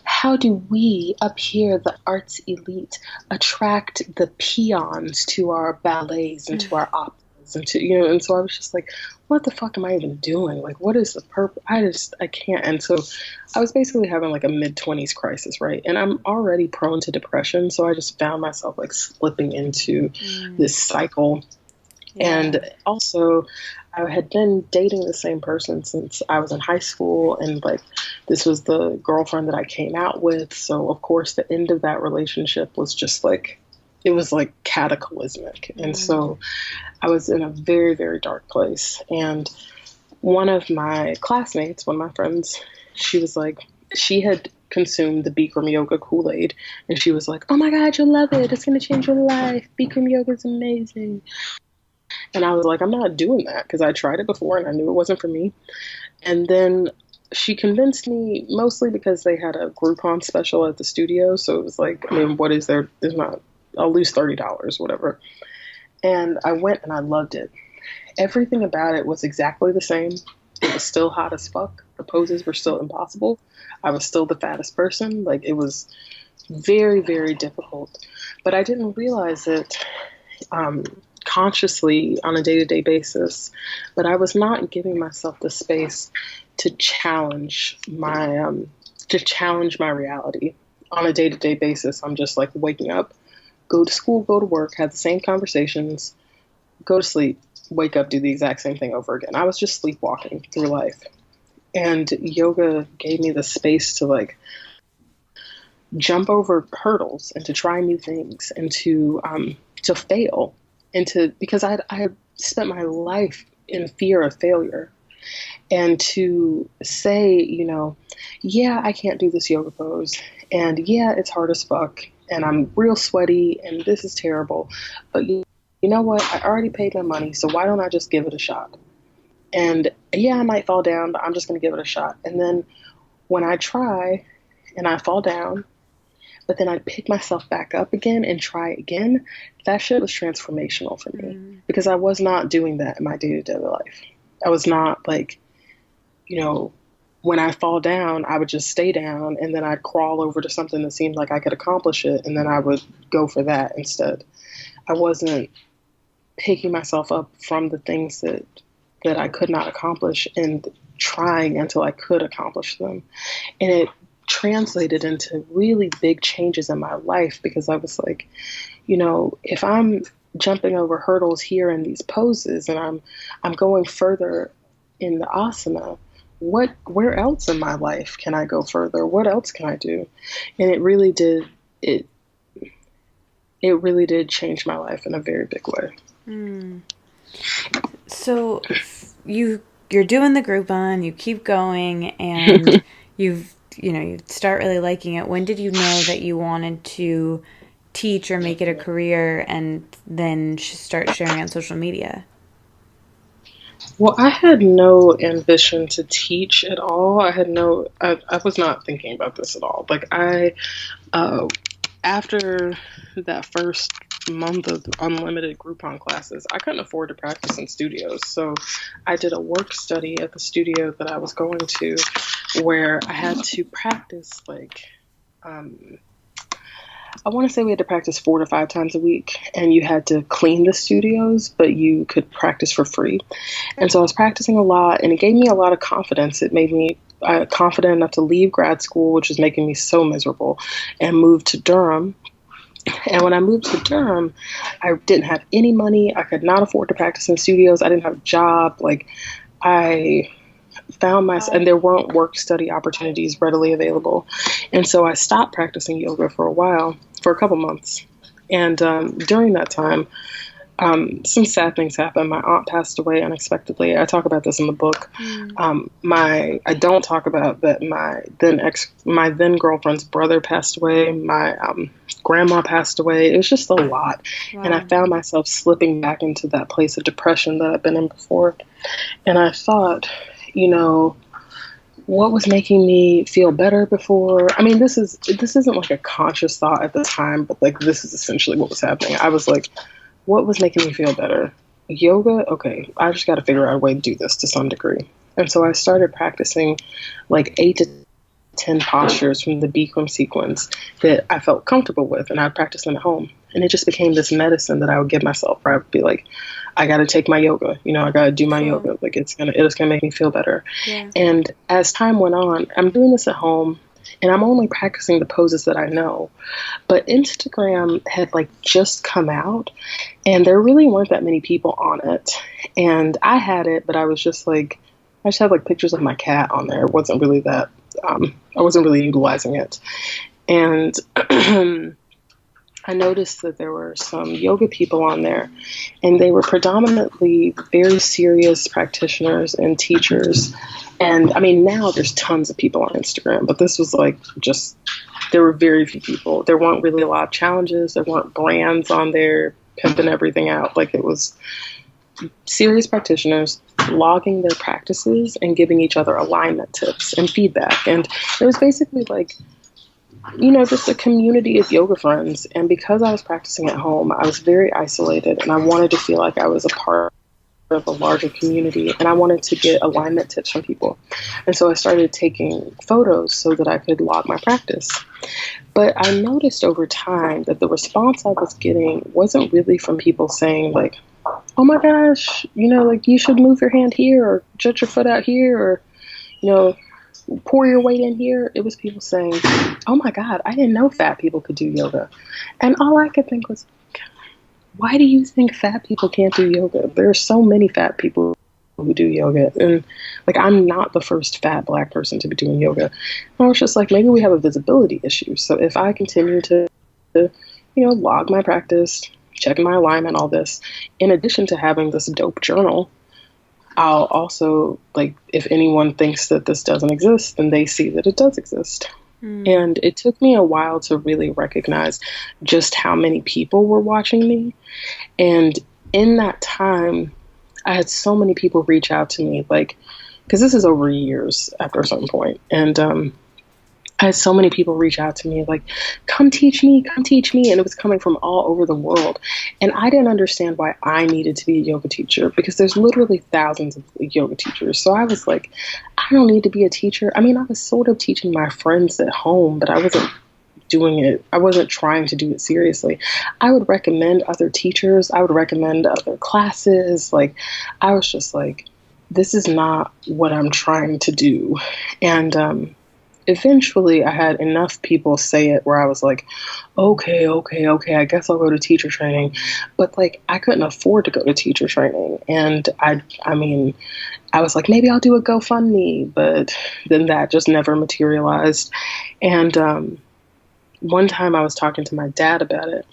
how do we up here, the arts elite, attract the peons to our ballets and to our operas and to, and so I was just like, what the fuck am I even doing? Like, what is the purpose? I can't. And so I was basically having like a mid-20s crisis, right? And I'm already prone to depression. So I just found myself like slipping into this cycle. Yeah. And also, I had been dating the same person since I was in high school, and like this was the girlfriend that I came out with. So of course, the end of that relationship was just like, it was like cataclysmic. And so I was in a very, very dark place. And one of my classmates, one of my friends, she was like, she had consumed the Bikram yoga Kool-Aid, and she was like, oh my God, you'll love it. It's going to change your life. Bikram yoga is amazing. And I was like, I'm not doing that, because I tried it before and I knew it wasn't for me. And then she convinced me, mostly because they had a Groupon special at the studio. So it was like, I mean, what is there? There's not, I'll lose $30, whatever. And I went and I loved it. Everything about it was exactly the same. It was still hot as fuck. The poses were still impossible. I was still the fattest person. Like, it was very, very difficult. But I didn't realize it consciously on a day-to-day basis. But I was not giving myself the space to challenge my reality on a day-to-day basis. I'm just like waking up, go to school, go to work, have the same conversations, go to sleep, wake up, do the exact same thing over again. I was just sleepwalking through life. And yoga gave me the space to like jump over hurdles and to try new things and to fail and because I had spent my life in fear of failure. And to say, yeah, I can't do this yoga pose, and yeah, it's hard as fuck, and I'm real sweaty, and this is terrible, but you know what? I already paid my money, so why don't I just give it a shot? And yeah, I might fall down, but I'm just going to give it a shot. And then when I try and I fall down, but then I pick myself back up again and try again, that shit was transformational for me, because I was not doing that in my day-to-day life. I was not like, when I fall down, I would just stay down and then I'd crawl over to something that seemed like I could accomplish it, and then I would go for that instead. I wasn't picking myself up from the things that I could not accomplish and trying until I could accomplish them. And it translated into really big changes in my life, because I was like, if I'm jumping over hurdles here in these poses and I'm going further in the asana, where else in my life can I go further? What else can I do? And it really did change my life in a very big way. So you're doing the Groupon, you keep going, and you start really liking it. When did you know that you wanted to teach or make it a career and then start sharing on social media? Well, I had no ambition to teach at all. I was not thinking about this at all. Like after that first month of unlimited Groupon classes, I couldn't afford to practice in studios. So I did a work study at the studio that I was going to, where I had to practice I want to say we had to practice 4 to 5 times a week, and you had to clean the studios, but you could practice for free. And so I was practicing a lot, and it gave me a lot of confidence. It made me confident enough to leave grad school, which was making me so miserable, and move to Durham. And when I moved to Durham, I didn't have any money. I could not afford to practice in studios. I didn't have a job. I found myself, and there weren't work study opportunities readily available. And so I stopped practicing yoga for a couple months. And during that time, some sad things happened. My aunt passed away unexpectedly. I talk about this in the book. I don't talk about that my then girlfriend's brother passed away. My grandma passed away. It was just a lot. Wow. And I found myself slipping back into that place of depression that I've been in before. And I thought, what was making me feel better before? I mean, this isn't like a conscious thought at the time, but like this is essentially what was happening. I was like, what was making me feel better? Yoga? Okay, I just got to figure out a way to do this to some degree. And so I started practicing like 8 to 10 postures from the Bikram sequence that I felt comfortable with, and I'd practice them at home. And it just became this medicine that I would give myself, where I would be like, I got to take my yoga, I got to do my yoga. Like it's going to make me feel better. Yeah. And as time went on, I'm doing this at home, and I'm only practicing the poses that I know. But Instagram had like just come out, and there really weren't that many people on it. And I had it, but I was just like, I just had like pictures of my cat on there. It wasn't really that, I wasn't really utilizing it. And I noticed that there were some yoga people on there, and they were predominantly very serious practitioners and teachers. And I mean, now there's tons of people on Instagram, but this was like there were very few people. There weren't really a lot of challenges. There weren't brands on there pimping everything out. Like it was serious practitioners logging their practices and giving each other alignment tips and feedback. And it was basically like, just a community of yoga friends. And because I was practicing at home, I was very isolated, and I wanted to feel like I was a part of a larger community, and I wanted to get alignment tips from people. And so I started taking photos so that I could log my practice. But I noticed over time that the response I was getting wasn't really from people saying like, oh my gosh, like you should move your hand here, or jut your foot out here, or, pour your weight in here. It was people saying, oh my God, I didn't know fat people could do yoga. And all I could think was, why do you think fat people can't do yoga? There are so many fat people who do yoga. And like, I'm not the first fat Black person to be doing yoga. And I was just like, maybe we have a visibility issue. So if I continue to, log my practice, check my alignment, all this, in addition to having this dope journal, I'll also, like, if anyone thinks that this doesn't exist, then they see that it does exist. And it took me a while to really recognize just how many people were watching me. And in that time, I had so many people reach out to me, like, because this is over years after a certain point. And I had so many people reach out to me like, come teach me. And it was coming from all over the world. And I didn't understand why I needed to be a yoga teacher, because there's literally thousands of yoga teachers. So I was like, I don't need to be a teacher. I mean, I was sort of teaching my friends at home, but I wasn't doing it. I wasn't trying to do it seriously. I would recommend other teachers. I would recommend other classes. Like, I was just like, this is not what I'm trying to do. And, eventually I had enough people say it where I was like, okay, I guess I'll go to teacher training. But like, I couldn't afford to go to teacher training. And I was like, maybe I'll do a GoFundMe, but then that just never materialized. And one time I was talking to my dad about it,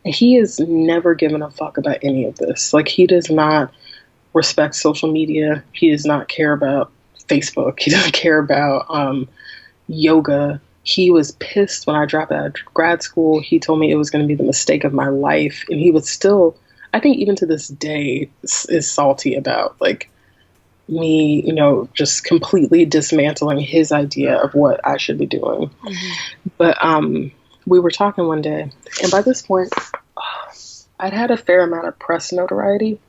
and he has never given a fuck about any of this. Like, he does not respect social media. He does not care about Facebook. He doesn't care about yoga. He was pissed when I dropped out of grad school. He told me it was going to be the mistake of my life. And he was still, I think even to this day, is salty about like me, just completely dismantling his idea of what I should be doing. But we were talking one day, and by this point, I'd had a fair amount of press notoriety.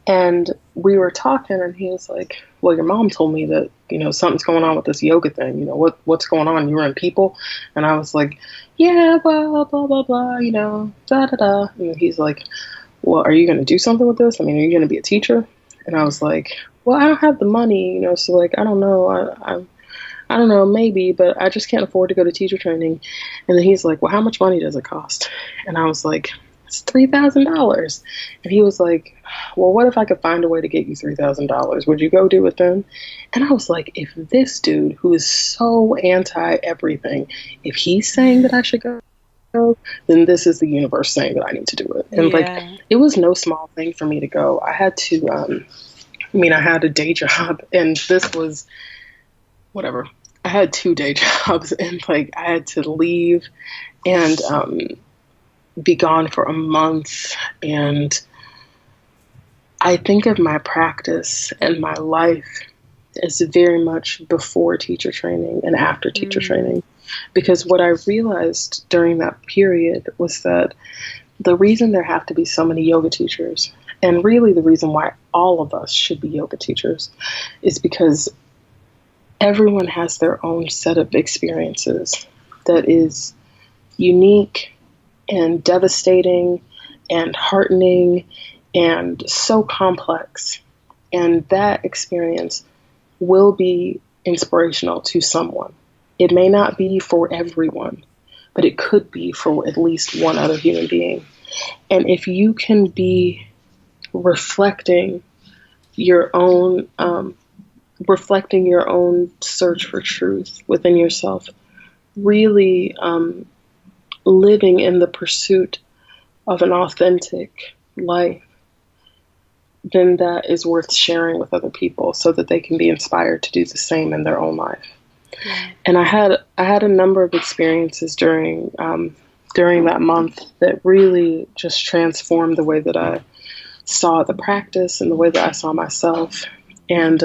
And we were talking, and he was like, well, your mom told me that, something's going on with this yoga thing. What's going on? You were in People? And I was like, yeah, blah, blah, blah, blah, da, da, da. And he's like, well, are you going to do something with this? I mean, are you going to be a teacher? And I was like, well, I don't have the money, so like, I don't know. I don't know, maybe, but I just can't afford to go to teacher training. And then he's like, well, how much money does it cost? And I was like, it's $3,000. And he was like, well, what if I could find a way to get you $3,000? Would you go do it then? And I was like, if this dude who is so anti everything, if he's saying that I should go go, then this is the universe saying that I need to do it. And like, Yeah. it was no small thing for me to go. I had to, I had a day job, and this was whatever. I had 2 day jobs, and like, I had to leave and be gone for a month. And I think of my practice and my life as very much before teacher training and after teacher training. Because what I realized during that period was that the reason there have to be so many yoga teachers, and really the reason why all of us should be yoga teachers, is because everyone has their own set of experiences that is unique and devastating and heartening and so complex. And that experience will be inspirational to someone. It may not be for everyone, but it could be for at least one other human being. And if you can be reflecting your own search for truth within yourself, really living in the pursuit of an authentic life, then that is worth sharing with other people so that they can be inspired to do the same in their own life. Yeah. And I had a number of experiences during that month that really just transformed the way that I saw the practice and the way that I saw myself. And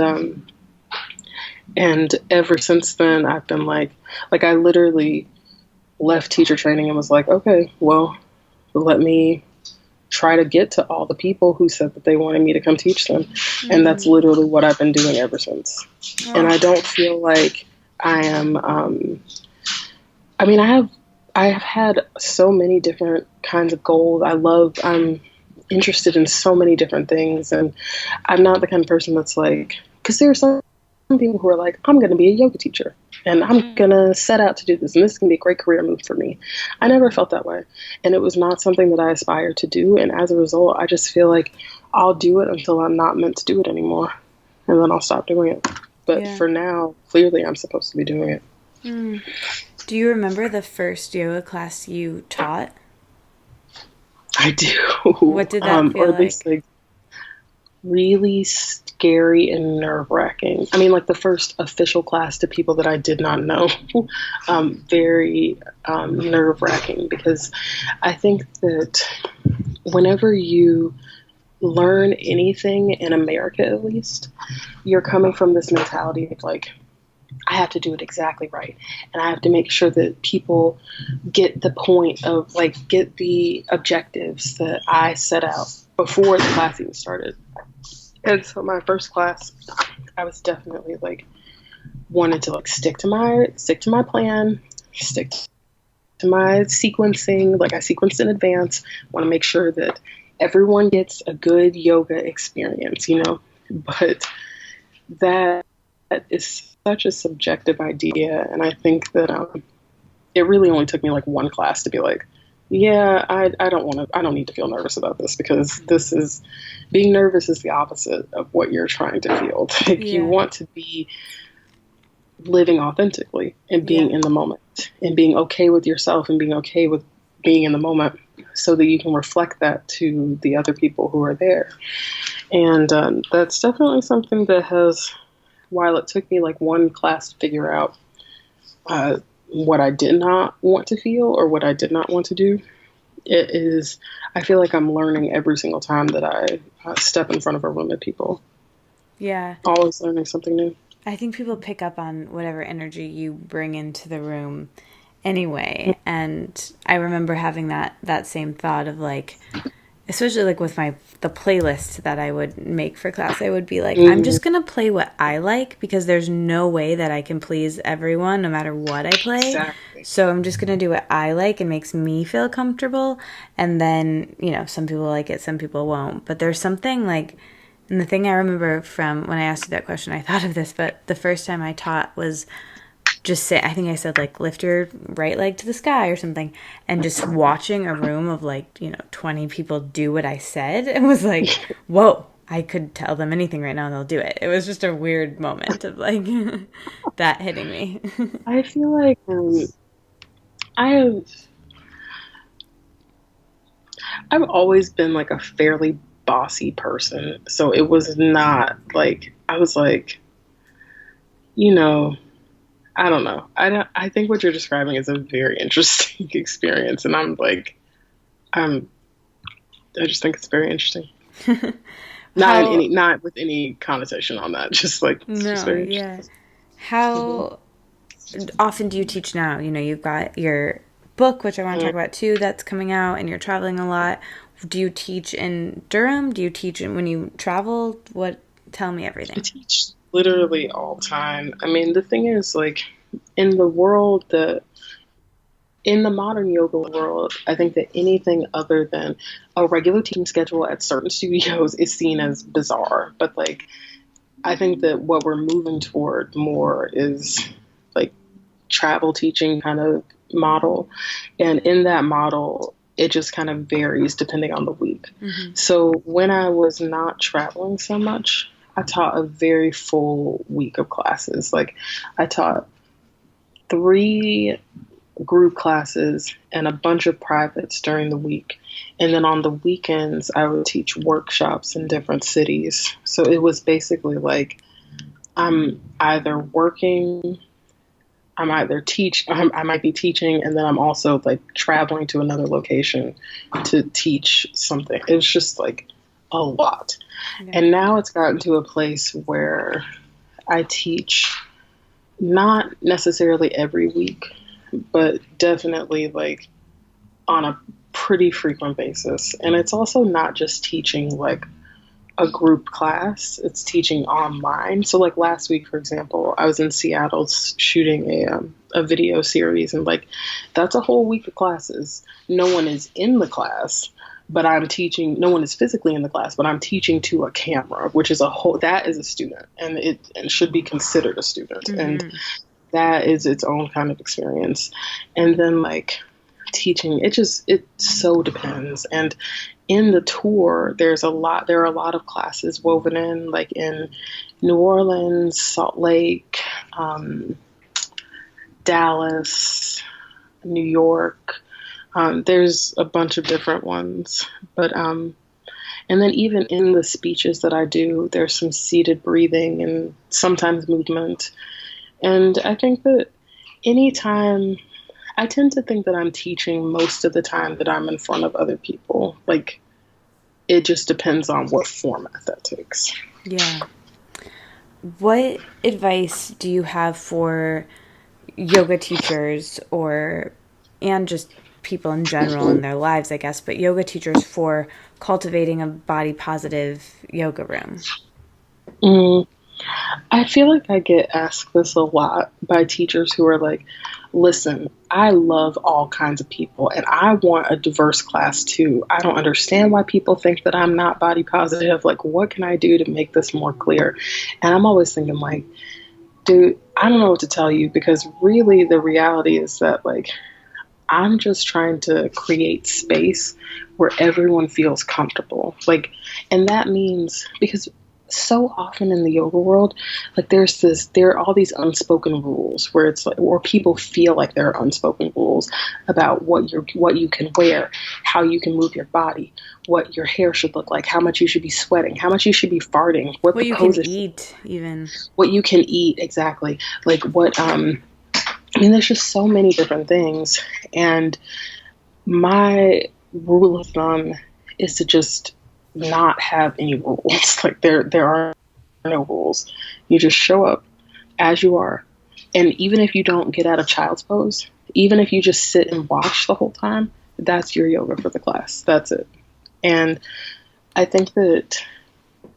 ever since then, I've been like I literally left teacher training and was like, okay, well, let me try to get to all the people who said that they wanted me to come teach them. Mm-hmm. And that's literally what I've been doing ever since. Oh. And I don't feel like I am, I have had so many different kinds of goals. I'm interested in so many different things. And I'm not the kind of person that's like, because there are some people who are like, I'm going to be a yoga teacher and I'm going to set out to do this. And this is going to be a great career move for me. I never felt that way. And it was not something that I aspired to do. And as a result, I just feel like I'll do it until I'm not meant to do it anymore. And then I'll stop doing it. But for now, clearly I'm supposed to be doing it. Mm. Do you remember the first yoga class you taught? I do. What did that feel or at least, like really scary and nerve-wracking. I mean, like the first official class to people that I did not know. Very nerve-wracking, because I think that whenever you learn anything in America, at least, you're coming from this mentality of like, I have to do it exactly right. And I have to make sure that people get the point of, like, get the objectives that I set out before the class even started. And so my first class, I was definitely like, wanted to like stick to my plan, stick to my sequencing. Like, I sequenced in advance, want to make sure that everyone gets a good yoga experience, you know, but that is such a subjective idea. And I think that it really only took me like one class to be like, yeah, I don't need to feel nervous about this, because being nervous is the opposite of what you're trying to feel. Like, you want to be living authentically and being in the moment and being okay with yourself and being okay with being in the moment, so that you can reflect that to the other people who are there. And that's definitely something that has, while it took me like one class to figure out what I did not want to feel or what I did not want to do, I feel like I'm learning every single time that I step in front of a room of people. Yeah. Always learning something new. I think people pick up on whatever energy you bring into the room anyway. And I remember having that same thought of like, especially like with the playlist that I would make for class, I would be like, I'm just going to play what I like, because there's no way that I can please everyone no matter what I play. Exactly. So I'm just going to do what I like and makes me feel comfortable. And then, you know, some people like it, some people won't. But there's something like, and the thing I remember from when I asked you that question, I thought of this, but the first time I taught was just say, I think I said like, lift your right leg to the sky or something, and just watching a room of like, you know, 20 people do what I said, it was like, whoa, I could tell them anything right now and they'll do it. It was just a weird moment of like that hitting me. I feel like I I've always been like a fairly bossy person. So it was not like, I was like, you know, I don't know. I think what you're describing is a very interesting experience. And I'm, I just think it's very interesting. Not with any connotation on that. Just like, it's just No, very yeah. interesting. How often do you teach now? You know, you've got your book, which I want to talk about too, that's coming out, and you're traveling a lot. Do you teach in Durham? Do you teach when you travel? Tell me I everything. teach literally all time. I mean, the thing is, like, in the world that in the modern yoga world, I think that anything other than a regular teaching schedule at certain studios is seen as bizarre. But like, I think that what we're moving toward more is like travel teaching kind of model. And in that model, it just kind of varies depending on the week. Mm-hmm. So when I was not traveling so much, I taught a very full week of classes. Like I taught 3 group classes and a bunch of privates during the week. And then on the weekends, I would teach workshops in different cities. So it was basically like I'm either working, I might be teaching, and then I'm also like traveling to another location to teach something. It was just like a lot. Yeah. And now it's gotten to a place where I teach not necessarily every week, but definitely like on a pretty frequent basis. And it's also not just teaching like a group class, it's teaching online. So like last week, for example, I was in Seattle shooting a video series, and like that's a whole week of classes. No one is in the class, but I'm teaching. No one is physically in the class, but I'm teaching to a camera, which is that is a student, and it should be considered a student. Mm-hmm. And that is its own kind of experience. And then like teaching, it so depends. And in the tour, there are a lot of classes woven in, like in New Orleans, Salt Lake, Dallas, New York. There's a bunch of different ones, but and then even in the speeches that I do, there's some seated breathing and sometimes movement. And I think that I tend to think that I'm teaching most of the time that I'm in front of other people. Like, it just depends on what format that takes. Yeah. What advice do you have for yoga teachers and just people in general in their lives, I guess, but yoga teachers for cultivating a body positive yoga room? I feel like I get asked this a lot by teachers who are like, listen, I love all kinds of people and I want a diverse class too. I don't understand why people think that I'm not body positive. Like, what can I do to make this more clear? And I'm always thinking like, dude, I don't know what to tell you, because really the reality is that like, I'm just trying to create space where everyone feels comfortable. And that means, because so often in the yoga world, like there are all these unspoken rules where it's like, or people feel like there are unspoken rules about what you can wear, how you can move your body, what your hair should look like, how much you should be sweating, how much you should be farting, what you can eat, even what you can eat, exactly. Like there's just so many different things. And my rule of thumb is to just not have any rules. Like there are no rules. You just show up as you are. And even if you don't get out of child's pose, even if you just sit and watch the whole time, that's your yoga for the class. That's it. And I think that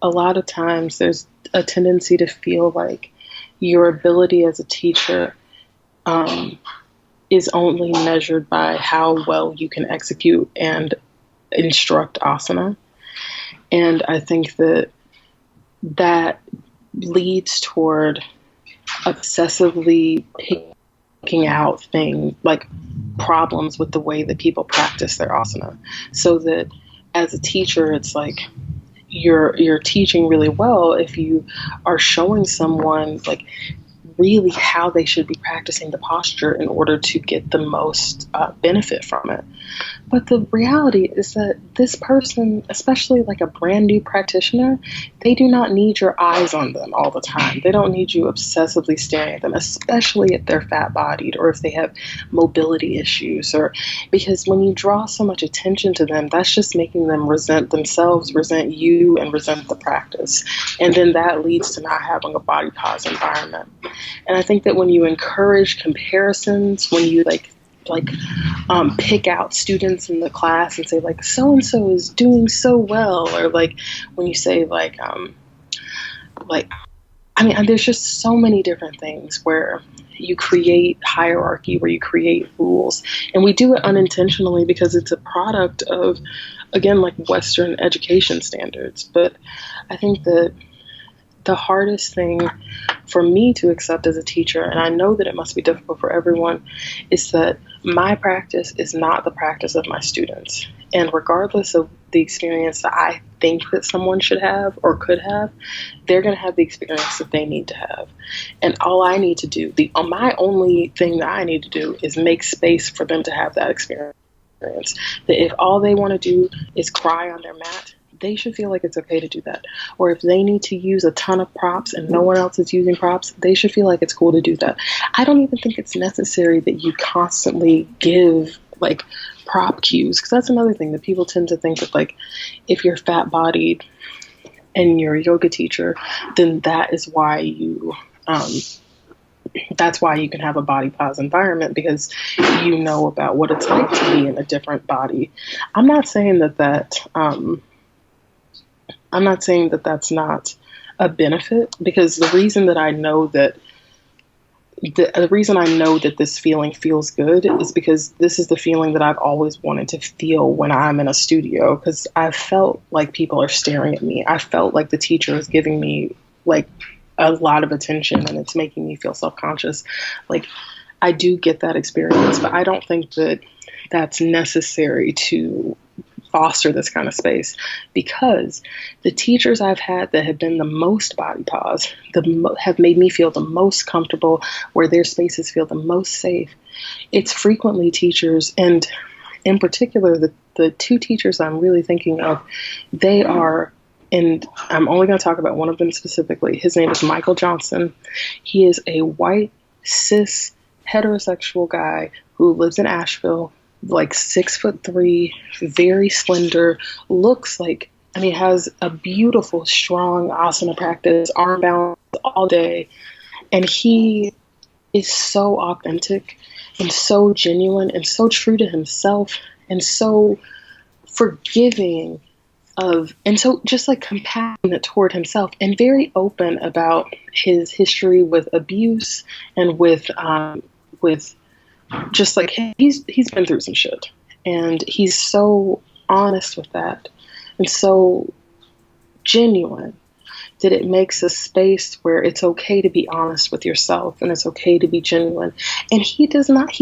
a lot of times there's a tendency to feel like your ability as a teacher is only measured by how well you can execute and instruct asana. And I think that leads toward obsessively picking out things like problems with the way that people practice their asana. So that as a teacher, it's like you're teaching really well if you are showing someone like really how they should be practicing the posture in order to get the most benefit from it. But the reality is that this person, especially like a brand new practitioner, they do not need your eyes on them all the time. They don't need you obsessively staring at them, especially if they're fat bodied or if they have mobility issues, or because when you draw so much attention to them, that's just making them resent themselves, resent you, and resent the practice. And then that leads to not having a body positive environment. And I think that when you encourage comparisons, when you pick out students in the class and say like so and so is doing so well, or like when you say there's just so many different things where you create hierarchy, where you create rules, and we do it unintentionally because it's a product of, again, like Western education standards. But I think that the hardest thing for me to accept as a teacher, and I know that it must be difficult for everyone, is that my practice is not the practice of my students. And regardless of the experience that I think that someone should have or could have, they're going to have the experience that they need to have. And all I need to do, my only thing that I need to do is make space for them to have that experience. That if all they want to do is cry on their mat, they should feel like it's okay to do that. Or if they need to use a ton of props and no one else is using props, they should feel like it's cool to do that. I don't even think it's necessary that you constantly give like prop cues, because that's another thing that people tend to think that like if you're fat bodied and you're a yoga teacher, then that is why you that's why you can have a body positive environment, because you know about what it's like to be in a different body. I'm not saying that that's not a benefit, because the reason I know that this feeling feels good is because this is the feeling that I've always wanted to feel when I'm in a studio, because I felt like people are staring at me. I felt like the teacher is giving me like a lot of attention and it's making me feel self-conscious. Like I do get that experience, but I don't think that that's necessary to foster this kind of space, because the teachers I've had that have been the most body pause, have made me feel the most comfortable, where their spaces feel the most safe. It's frequently teachers, and in particular, the two teachers I'm really thinking of, they are, and I'm only going to talk about one of them specifically. His name is Michael Johnson. He is a white, cis, heterosexual guy who lives in Asheville, like 6'3", very slender, looks like, has a beautiful, strong asana practice, arm balance all day. And he is so authentic and so genuine and so true to himself and so forgiving of, and so just like compassionate toward himself and very open about his history with abuse and with just like he's been through some shit, and he's so honest with that and so genuine that it makes a space where it's okay to be honest with yourself and it's okay to be genuine. And he has not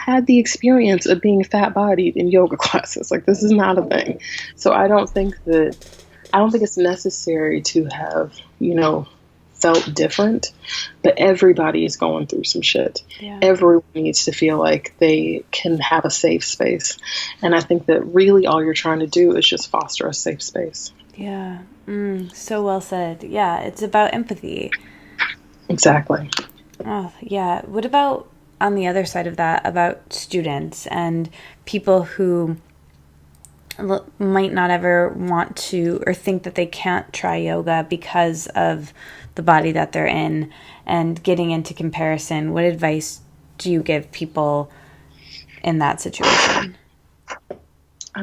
had the experience of being fat bodied in yoga classes. Like, this is not a thing. So I don't think it's necessary to have, felt different, but everybody is going through some shit. Yeah. Everyone needs to feel like they can have a safe space. And I think that really all you're trying to do is just foster a safe space. Yeah. So well said. Yeah. It's about empathy. Exactly. Oh, yeah. What about on the other side of that, about students and people who might not ever want to or think that they can't try yoga because of the body that they're in and getting into comparison? What advice do you give people in that situation?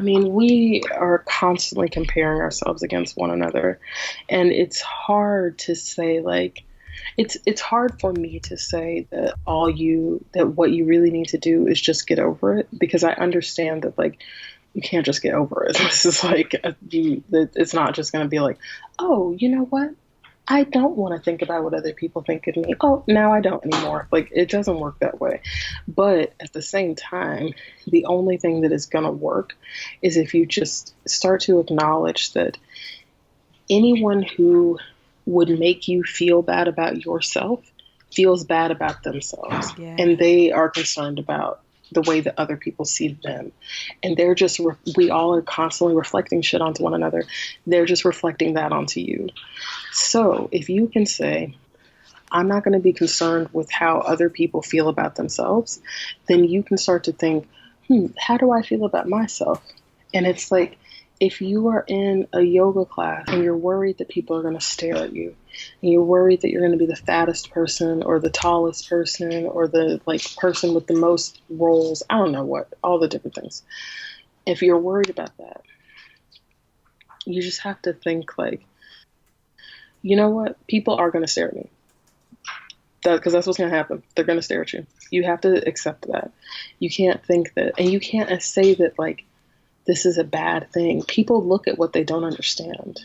We are constantly comparing ourselves against one another, and it's hard to say, like, it's hard for me to say that what you really need to do is just get over it, because I understand that, like, you can't just get over it. This is like, it's not just going to be like, oh, you know what? I don't want to think about what other people think of me. Oh, now I don't anymore. Like, it doesn't work that way. But at the same time, the only thing that is going to work is if you just start to acknowledge that anyone who would make you feel bad about yourself feels bad about themselves. Yeah. And they are concerned about the way that other people see them. And they're just, we all are constantly reflecting shit onto one another. They're just reflecting that onto you. So if you can say, I'm not going to be concerned with how other people feel about themselves, then you can start to think, how do I feel about myself? And it's like, if you are in a yoga class and you're worried that people are going to stare at you, and you're worried that you're going to be the fattest person or the tallest person or the person with the most rolls, I don't know what, all the different things. If you're worried about that, you just have to think you know what? People are going to stare at me. Because that's what's going to happen. They're going to stare at you. You have to accept that. You can't think that, and you can't say that this is a bad thing. People look at what they don't understand.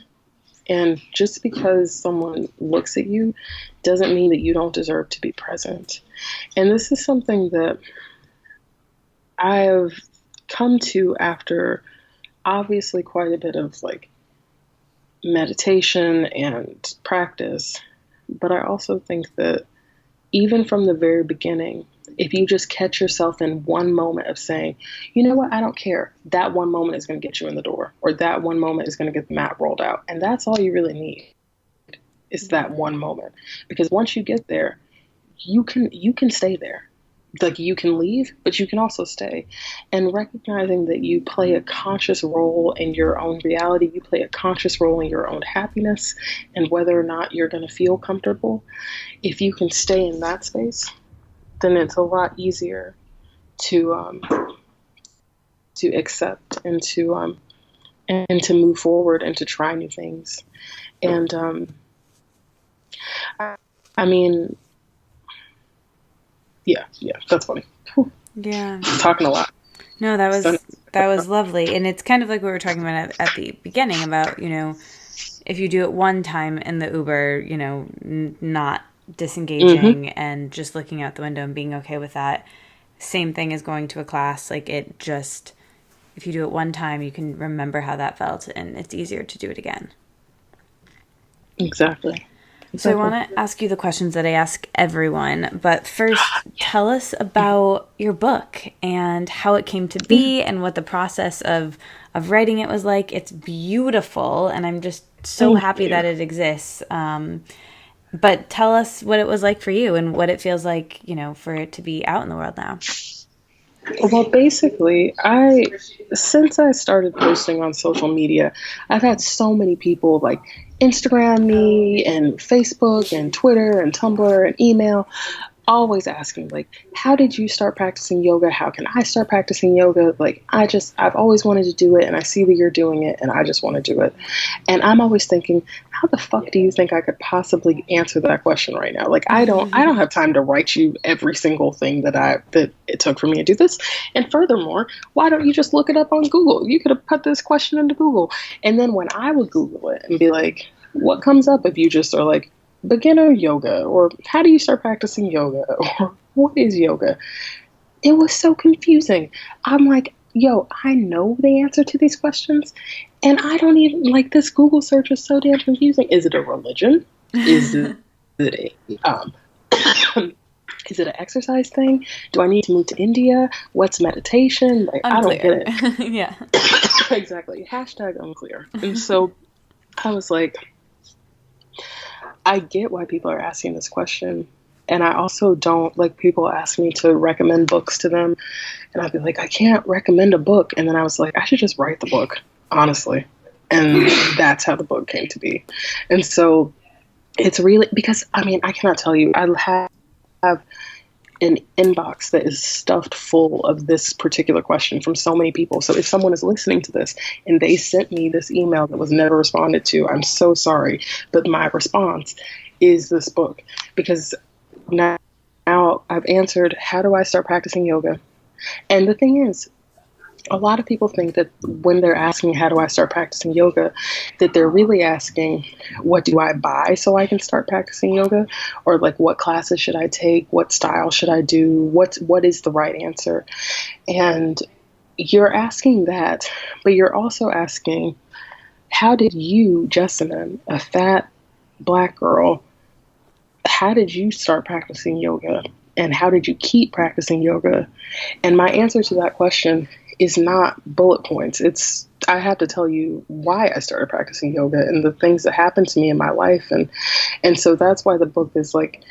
And just because someone looks at you doesn't mean that you don't deserve to be present. And this is something that I have come to after obviously quite a bit of meditation and practice. But I also think that even from the very beginning, if you just catch yourself in one moment of saying, you know what, I don't care. That one moment is going to get you in the door, or that one moment is going to get the mat rolled out. And that's all you really need is that one moment. Because once you get there, you can stay there. You can leave, but you can also stay. And recognizing that you play a conscious role in your own reality, you play a conscious role in your own happiness and whether or not you're going to feel comfortable. If you can stay in that space, then it's a lot easier to accept and to move forward and to try new things. And I mean, yeah, that's funny. Yeah, I'm talking a lot. No, that was lovely, and it's kind of like we were talking about at the beginning about, if you do it one time in the Uber, not disengaging and just looking out the window and being okay with that. Same thing as going to a class. If you do it one time, you can remember how that felt, and it's easier to do it again. Exactly. So I want to ask you the questions that I ask everyone, but first, tell us about your book and how it came to be and what the process of writing it was like. It's beautiful, and I'm just so happy that it exists. But tell us what it was like for you and what it feels like, for it to be out in the world now. Well, basically, since I started posting on social media, I've had so many people Instagram me and Facebook and Twitter and Tumblr and email, always asking how did you start practicing yoga? How can I start practicing yoga? I've always wanted to do it, and I see that you're doing it, and I just want to do it. And I'm always thinking, how the fuck do you think I could possibly answer that question right now? I don't have time to write you every single thing that it took for me to do this. And furthermore, why don't you just look it up on Google? You could have put this question into Google. And then when I would Google it and be what comes up if you just are beginner yoga, or how do you start practicing yoga, or what is yoga? It was so confusing. I'm yo, I know the answer to these questions, and I don't even this Google search is so damn confusing. Is it a religion? Is it is it an exercise thing? Do I need to move to India? What's meditation? I don't get it. Yeah. Exactly. #unclear. And so I was I get why people are asking this question. And I also don't people ask me to recommend books to them. And I'd be I can't recommend a book. And then I was I should just write the book, honestly. And that's how the book came to be. And so it's really, because I cannot tell you, I have an inbox that is stuffed full of this particular question from so many people. So if someone is listening to this and they sent me this email that was never responded to, I'm so sorry. But my response is this book, because now I've answered, how do I start practicing yoga? And the thing is, a lot of people think that when they're asking, how do I start practicing yoga, that they're really asking, what do I buy so I can start practicing yoga? Or what classes should I take? What style should I do? What is the right answer? And you're asking that, but you're also asking, how did you, Jessamyn, a fat Black girl, how did you start practicing yoga? And how did you keep practicing yoga? And my answer to that question is not bullet points. It's I have to tell you why I started practicing yoga and the things that happened to me in my life. And so that's why the book is like,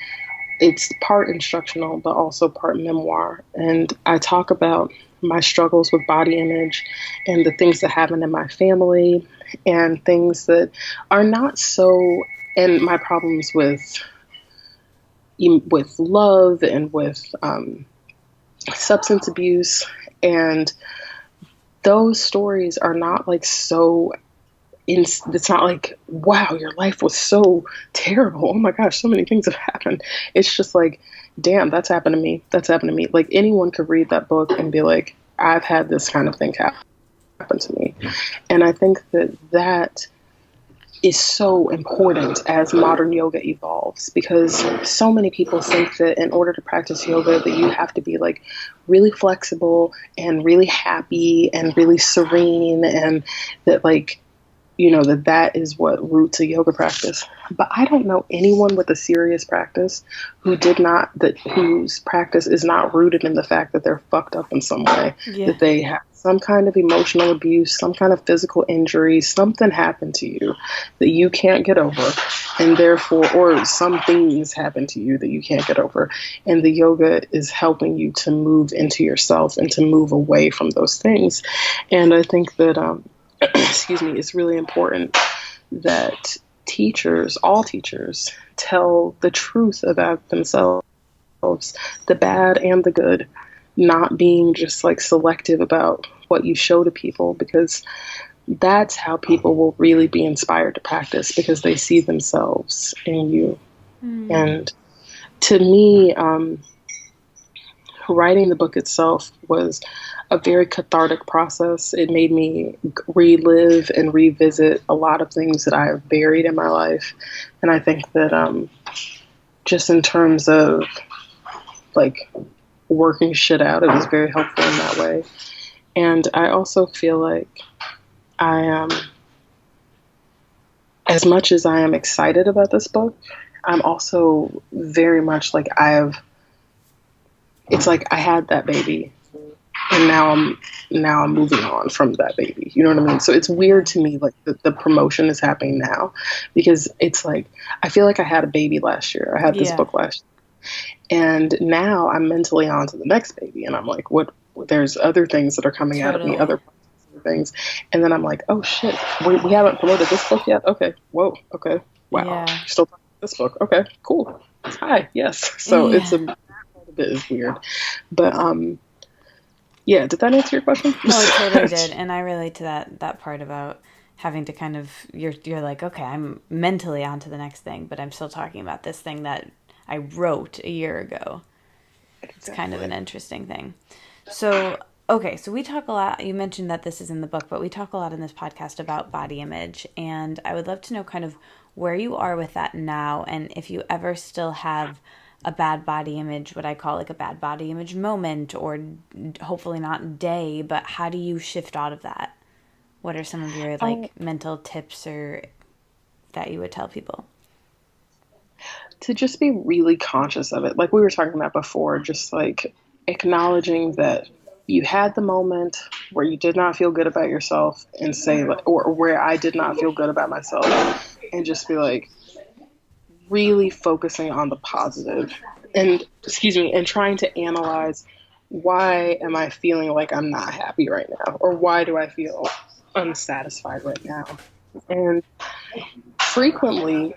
it's part instructional, but also part memoir. And I talk about my struggles with body image and the things that happened in my family and things that are not so, and my problems with love and with substance abuse. And those stories are not like so it's not like, wow, your life was so terrible. Oh my gosh, so many things have happened. It's just like, damn, that's happened to me. That's happened to me. Like anyone could read that book and be like, I've had this kind of thing happen to me. And I think that is so important as modern yoga evolves, because so many people think that in order to practice yoga that you have to be like really flexible and really happy and really serene, and that like, you know, that is what roots a yoga practice. But I don't know anyone with a serious practice whose practice is not rooted in the fact that they're fucked up in some way, that they have some kind of emotional abuse, some kind of physical injury, something happened to you that you can't get over, and therefore, or some things happen to you that you can't get over. And the yoga is helping you to move into yourself and to move away from those things. And I think that, excuse me, it's really important that all teachers, tell the truth about themselves, the bad and the good, not being just like selective about what you show to people, because that's how people will really be inspired to practice, because they see themselves in you. And to me, writing the book itself was a very cathartic process. It made me relive and revisit a lot of things that I have buried in my life. And I think that just in terms of like working shit out, it was very helpful in that way. And I also feel like as much as I am excited about this book, I'm also very much like it's like I had that baby, and now I'm moving on from that baby. You know what I mean? So it's weird to me, like the promotion is happening now, because it's like, I feel like I had a baby last year. I had this book last year, and now I'm mentally on to the next baby. And I'm like, there's other things that are coming out of me, other things. And then I'm like, oh shit, we haven't promoted this book yet. Okay. Whoa. Okay. Wow. Still talking about this book. Okay, cool. Hi. Yes. So it's a bit is weird, but yeah, did that answer your question? No, it totally did. And I relate to that part about having to kind of, you're like, okay, I'm mentally on to the next thing, but I'm still talking about this thing that I wrote a year ago. It's kind of an interesting thing. So okay, so we talk a lot, you mentioned that this is in the book, but we talk a lot in this podcast about body image, and I would love to know kind of where you are with that now, and if you ever still have a bad body image, what I call like a bad body image moment, or hopefully not day, but how do you shift out of that? What are some of your like mental tips or that you would tell people? To just be really conscious of it. Like we were talking about before, just like acknowledging that you had the moment where you did not feel good about yourself, and say, like, or where I did not feel good about myself, and just be like, really focusing on the positive, and and trying to analyze, why am I feeling like I'm not happy right now? Or why do I feel unsatisfied right now? And frequently,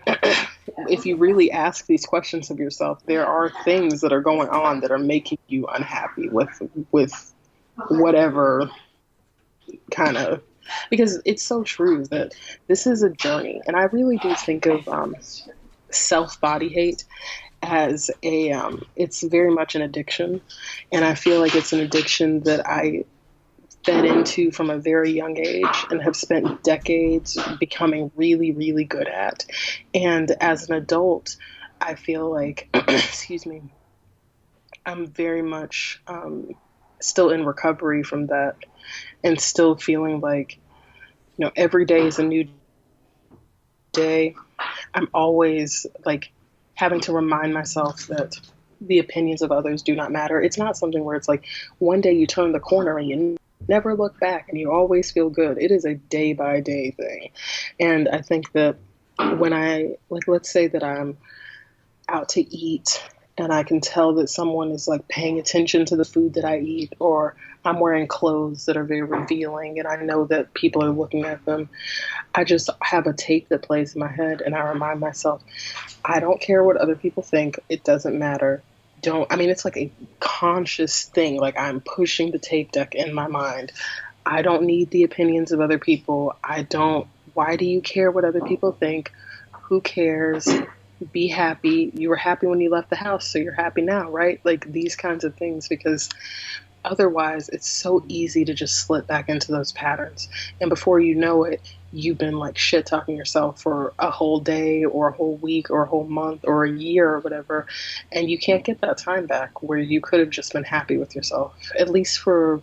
if you really ask these questions of yourself, there are things that are going on that are making you unhappy with whatever kind of, because it's so true that this is a journey. And I really do think of self-body hate as it's very much an addiction. And I feel like it's an addiction that I fed into from a very young age and have spent decades becoming really, really good at. And as an adult, I feel like, excuse me, I'm very much still in recovery from that, and still feeling like, every day is a new day. I'm always like having to remind myself that the opinions of others do not matter. It's not something where it's like one day you turn the corner and you never look back and you always feel good. It is a day by day thing. And I think that when like, let's say that I'm out to eat and I can tell that someone is like paying attention to the food that I eat, or I'm wearing clothes that are very revealing and I know that people are looking at them, I just have a tape that plays in my head and I remind myself, I don't care what other people think. It doesn't matter. It's like a conscious thing. Like I'm pushing the tape deck in my mind. I don't need the opinions of other people. Why do you care what other people think? Who cares? Be happy. You were happy when you left the house, so you're happy now, right? Like these kinds of things, because otherwise it's so easy to just slip back into those patterns. And before you know it, you've been like shit talking yourself for a whole day or a whole week or a whole month or a year or whatever. And you can't get that time back where you could have just been happy with yourself, at least for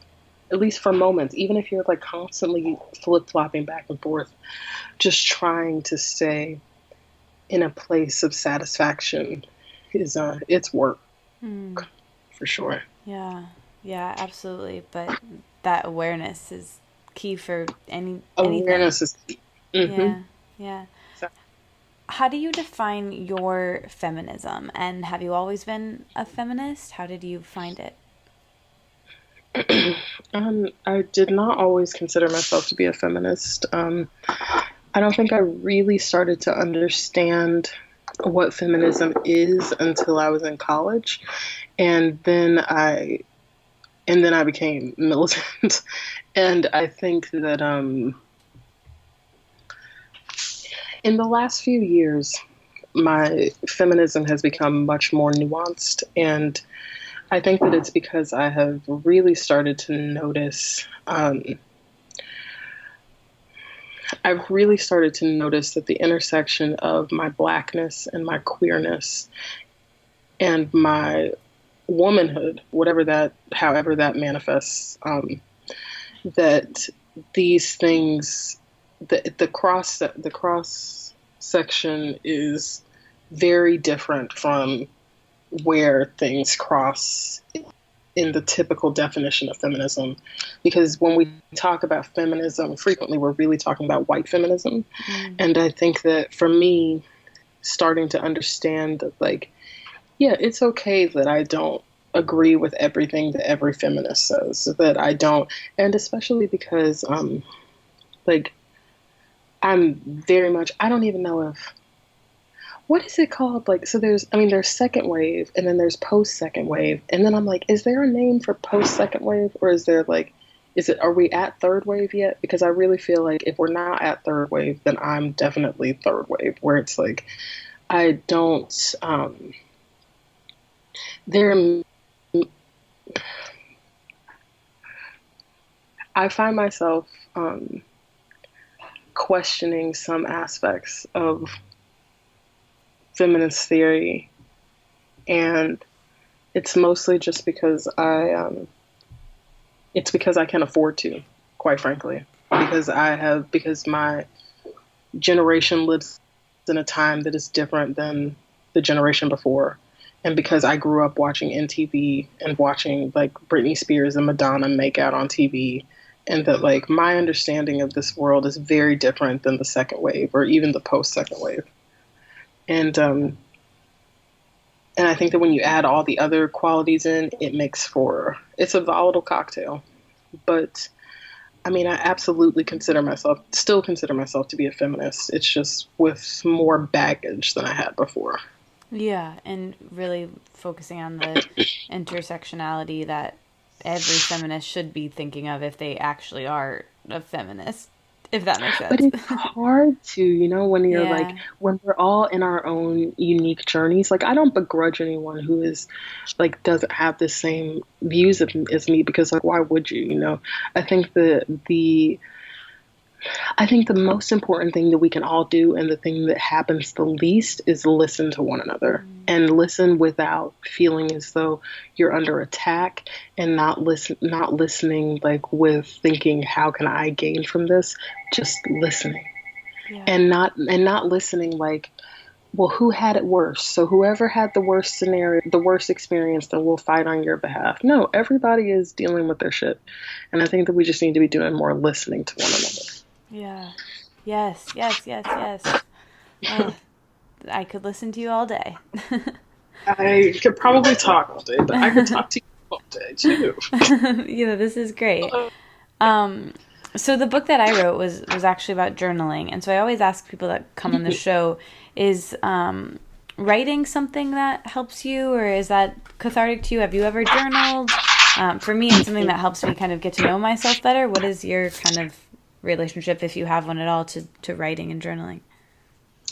moments, even if you're like constantly flip-flopping back and forth, just trying to stay in a place of satisfaction is it's work for sure. Yeah, absolutely. But that awareness is key for anything. Awareness is key. Yeah. So, How do you define your feminism? And have you always been a feminist? How did you find it? I did not always consider myself to be a feminist. I don't think I really started to understand what feminism is until I was in college, and then I became militant. And I think that in the last few years, my feminism has become much more nuanced, and I think that it's because I have really started to notice. I've really started to notice that the intersection of my blackness and my queerness and my womanhood, however that manifests, that these things, the cross section is very different from where things cross in the typical definition of feminism. Because when we talk about feminism, frequently we're really talking about white feminism. And I think that for me, starting to understand that, like, yeah, it's okay that I don't agree with everything that every feminist says, that I don't, and especially because, like, I'm very much, I don't even know if, what is it called? Like, so there's second wave and then there's post second wave. And then I'm like, is there a name for post second wave, or is there like, are we at third wave yet? Because I really feel like if we're not at third wave, then I'm definitely third wave, where it's like, I don't, I find myself, questioning some aspects of feminist theory, and it's mostly just because it's because I can afford to, quite frankly, because my generation lives in a time that is different than the generation before, and because I grew up watching MTV and watching like Britney Spears and Madonna make out on TV, and that like my understanding of this world is very different than the second wave or even the post second wave. And I think that when you add all the other qualities in, it's a volatile cocktail. But I mean, I absolutely still consider myself to be a feminist. It's just with more baggage than I had before. Yeah, and really focusing on the intersectionality that every feminist should be thinking of if they actually are a feminist, if that makes sense. But it's hard to, when you're like, when we're all in our own unique journeys. Like, I don't begrudge anyone who is like, doesn't have the same views as me, because like, why would you, I think I think the most important thing that we can all do, and the thing that happens the least, is listen to one another, and listen without feeling as though you're under attack, and not listening like with thinking, how can I gain from this? Just listening. Yeah. And not listening like, well, who had it worse? So whoever had the worst scenario, the worst experience, then we'll fight on your behalf. No, everybody is dealing with their shit. And I think that we just need to be doing more listening to one another. Yeah. Yes, yes, yes, yes. Oh, I could listen to you all day. I could probably talk all day, but I could talk to you all day too. This is great. So the book that I wrote was actually about journaling, and so I always ask people that come on the show, is writing something that helps you, or is that cathartic to you? Have you ever journaled? For me, it's something that helps me kind of get to know myself better. What is your kind of relationship, if you have one at all, to writing and journaling?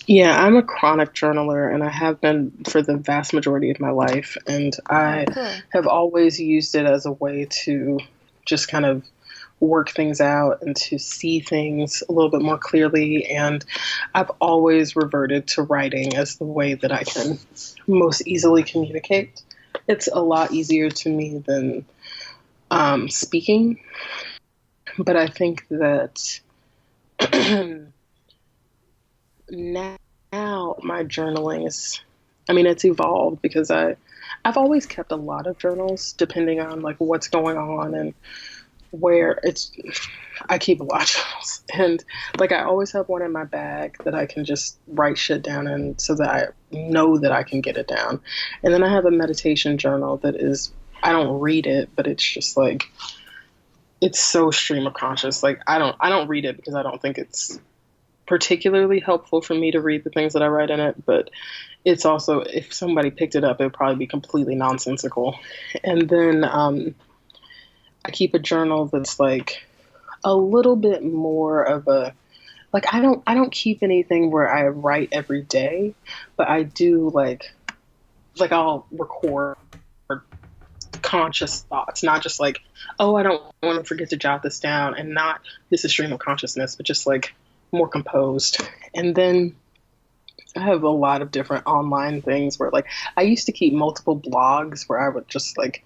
Yeah, I'm a chronic journaler, and I have been for the vast majority of my life. And I have always used it as a way to just kind of work things out and to see things a little bit more clearly. And I've always reverted to writing as the way that I can most easily communicate. It's a lot easier to me than speaking. But I think that now my journaling is, I mean, it's evolved because I've always kept a lot of journals depending on like what's going on and where I keep a lot of journals, and like I always have one in my bag that I can just write shit down in so that I know that I can get it down. And then I have a meditation journal that is, I don't read it, but it's just like, it's so stream of conscious. Like I don't read it because I don't think it's particularly helpful for me to read the things that I write in it, but it's also, if somebody picked it up, it would probably be completely nonsensical. And then I keep a journal that's like a little bit more of a, like I don't keep anything where I write every day, but I do like I'll record conscious thoughts, not just like, oh, I don't want to forget to jot this down, and not this is stream of consciousness, but just like more composed. And then I have a lot of different online things where like I used to keep multiple blogs where I would just like,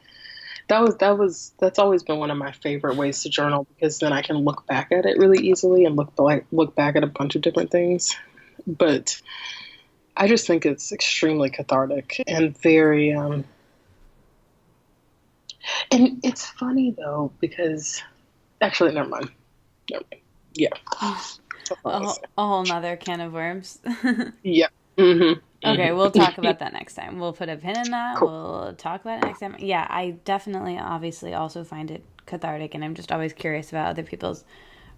that's always been one of my favorite ways to journal, because then I can look back at it really easily and look back at a bunch of different things. But I just think it's extremely cathartic and very and it's funny though, because actually never mind. Yeah. A whole nother can of worms. Yeah. Mm-hmm. Okay, we'll talk about that next time. We'll put a pin in that. Cool. We'll talk about it next time. Yeah, I definitely, obviously, also find it cathartic, and I'm just always curious about other people's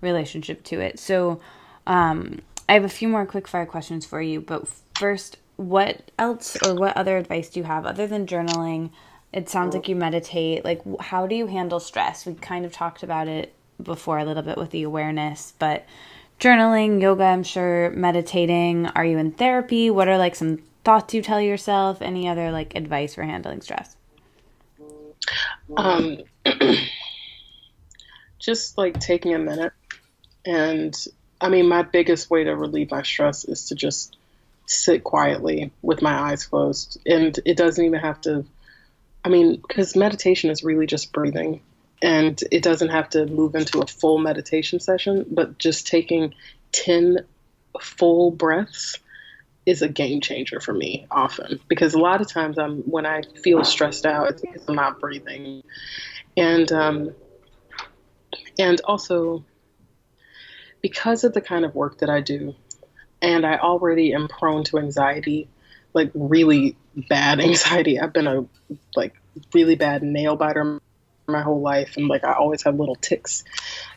relationship to it. So, I have a few more quick fire questions for you. But first, what else or what other advice do you have other than journaling? It sounds like you meditate. Like, how do you handle stress? We kind of talked about it before a little bit with the awareness, but journaling, yoga, I'm sure, meditating. Are you in therapy? What are like some thoughts you tell yourself? Any other like advice for handling stress? Just like taking a minute. And I mean, my biggest way to relieve my stress is to just sit quietly with my eyes closed. And it doesn't even have to, I mean, because meditation is really just breathing. And it doesn't have to move into a full meditation session, but just taking 10 full breaths is a game changer for me often. Because a lot of times when I feel stressed out, it's because I'm not breathing. And also because of the kind of work that I do, and I already am prone to anxiety, like really bad anxiety. I've been a like really bad nail biter my whole life, and like I always have little tics.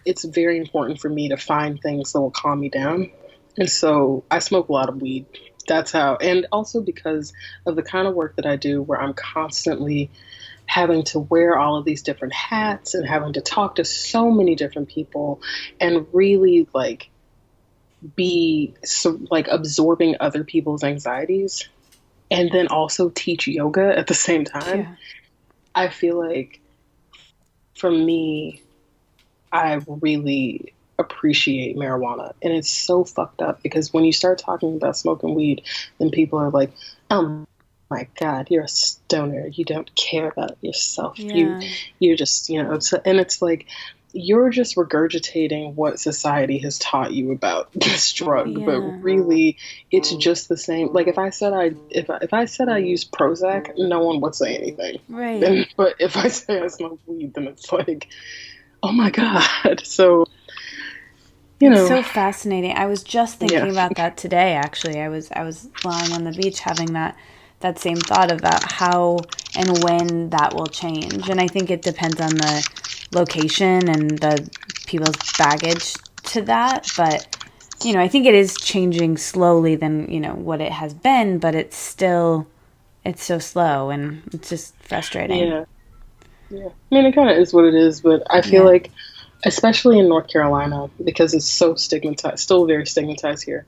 It's very important for me to find things that will calm me down. And so I smoke a lot of weed. That's how. And also because of the kind of work that I do, where I'm constantly having to wear all of these different hats and having to talk to so many different people and really like be so, like absorbing other people's anxieties, and then also teach yoga at the same time. Yeah. I feel like for me, I really appreciate marijuana. And it's so fucked up because when you start talking about smoking weed, then people are like, oh my God, you're a stoner. You don't care about yourself. Yeah. You're just, and it's like, you're just regurgitating what society has taught you about this drug, but Yeah. really it's just the same. Like if I said I use Prozac, no one would say anything. Right. Then, but if I say I smoke weed, then it's like, oh my God. So, you It's know, so fascinating. I was just yeah, thinking about that today, actually. I was lying on the beach having that same thought about how and when that will change. And I think it depends on the location and the people's baggage to that, but I think it is changing slowly than, what it has been, but it's so slow and it's just frustrating. yeah, yeah. I mean, it kind of is what it is, but I feel Yeah. like, especially in North Carolina, because it's so stigmatized, still very stigmatized here,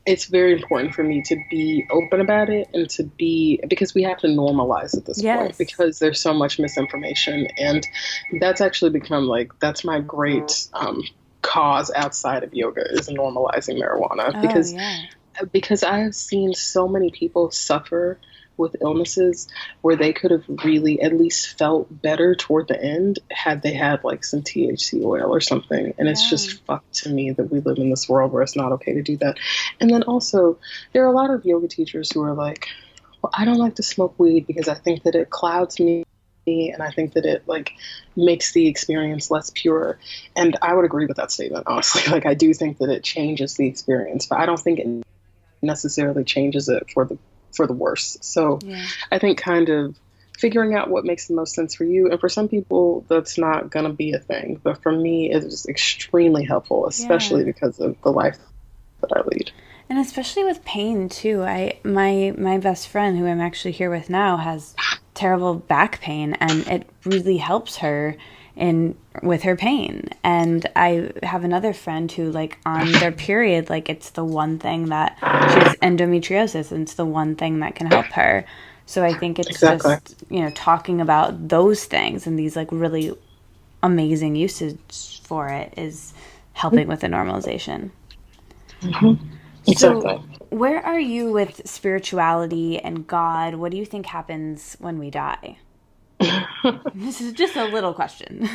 it's very important for me to be open about it and to be, because we have to normalize at this point Yes. because there's so much misinformation. And that's actually become like, that's my great cause outside of yoga is normalizing marijuana Oh, yeah. because I have seen so many people suffer with illnesses where they could have really at least felt better toward the end had they had like some THC oil or something. And it's Yeah. just fucked to me that we live in this world where it's not okay to do that. And then also, there are a lot of yoga teachers who are like, well, I don't like to smoke weed because I think that it clouds me and I think that it like makes the experience less pure. And I would agree with that statement, honestly. Like I do think that it changes the experience, but I don't think it necessarily changes it for the worse. So Yeah. I think kind of figuring out what makes the most sense for you. And for some people, that's not going to be a thing. But for me, it is extremely helpful, especially Yeah. because of the life that I lead. And especially with pain too. My best friend who I'm actually here with now has terrible back pain and it really helps her in with her pain. And I have another friend who like on their period like it's the one thing that she has endometriosis and it's the one thing that can help her. So I think it's Exactly. just, talking about those things and these like really amazing usage for it is helping with the normalization. So, Exactly. where are you with spirituality and God? What do you think happens when we die? This is just a little question.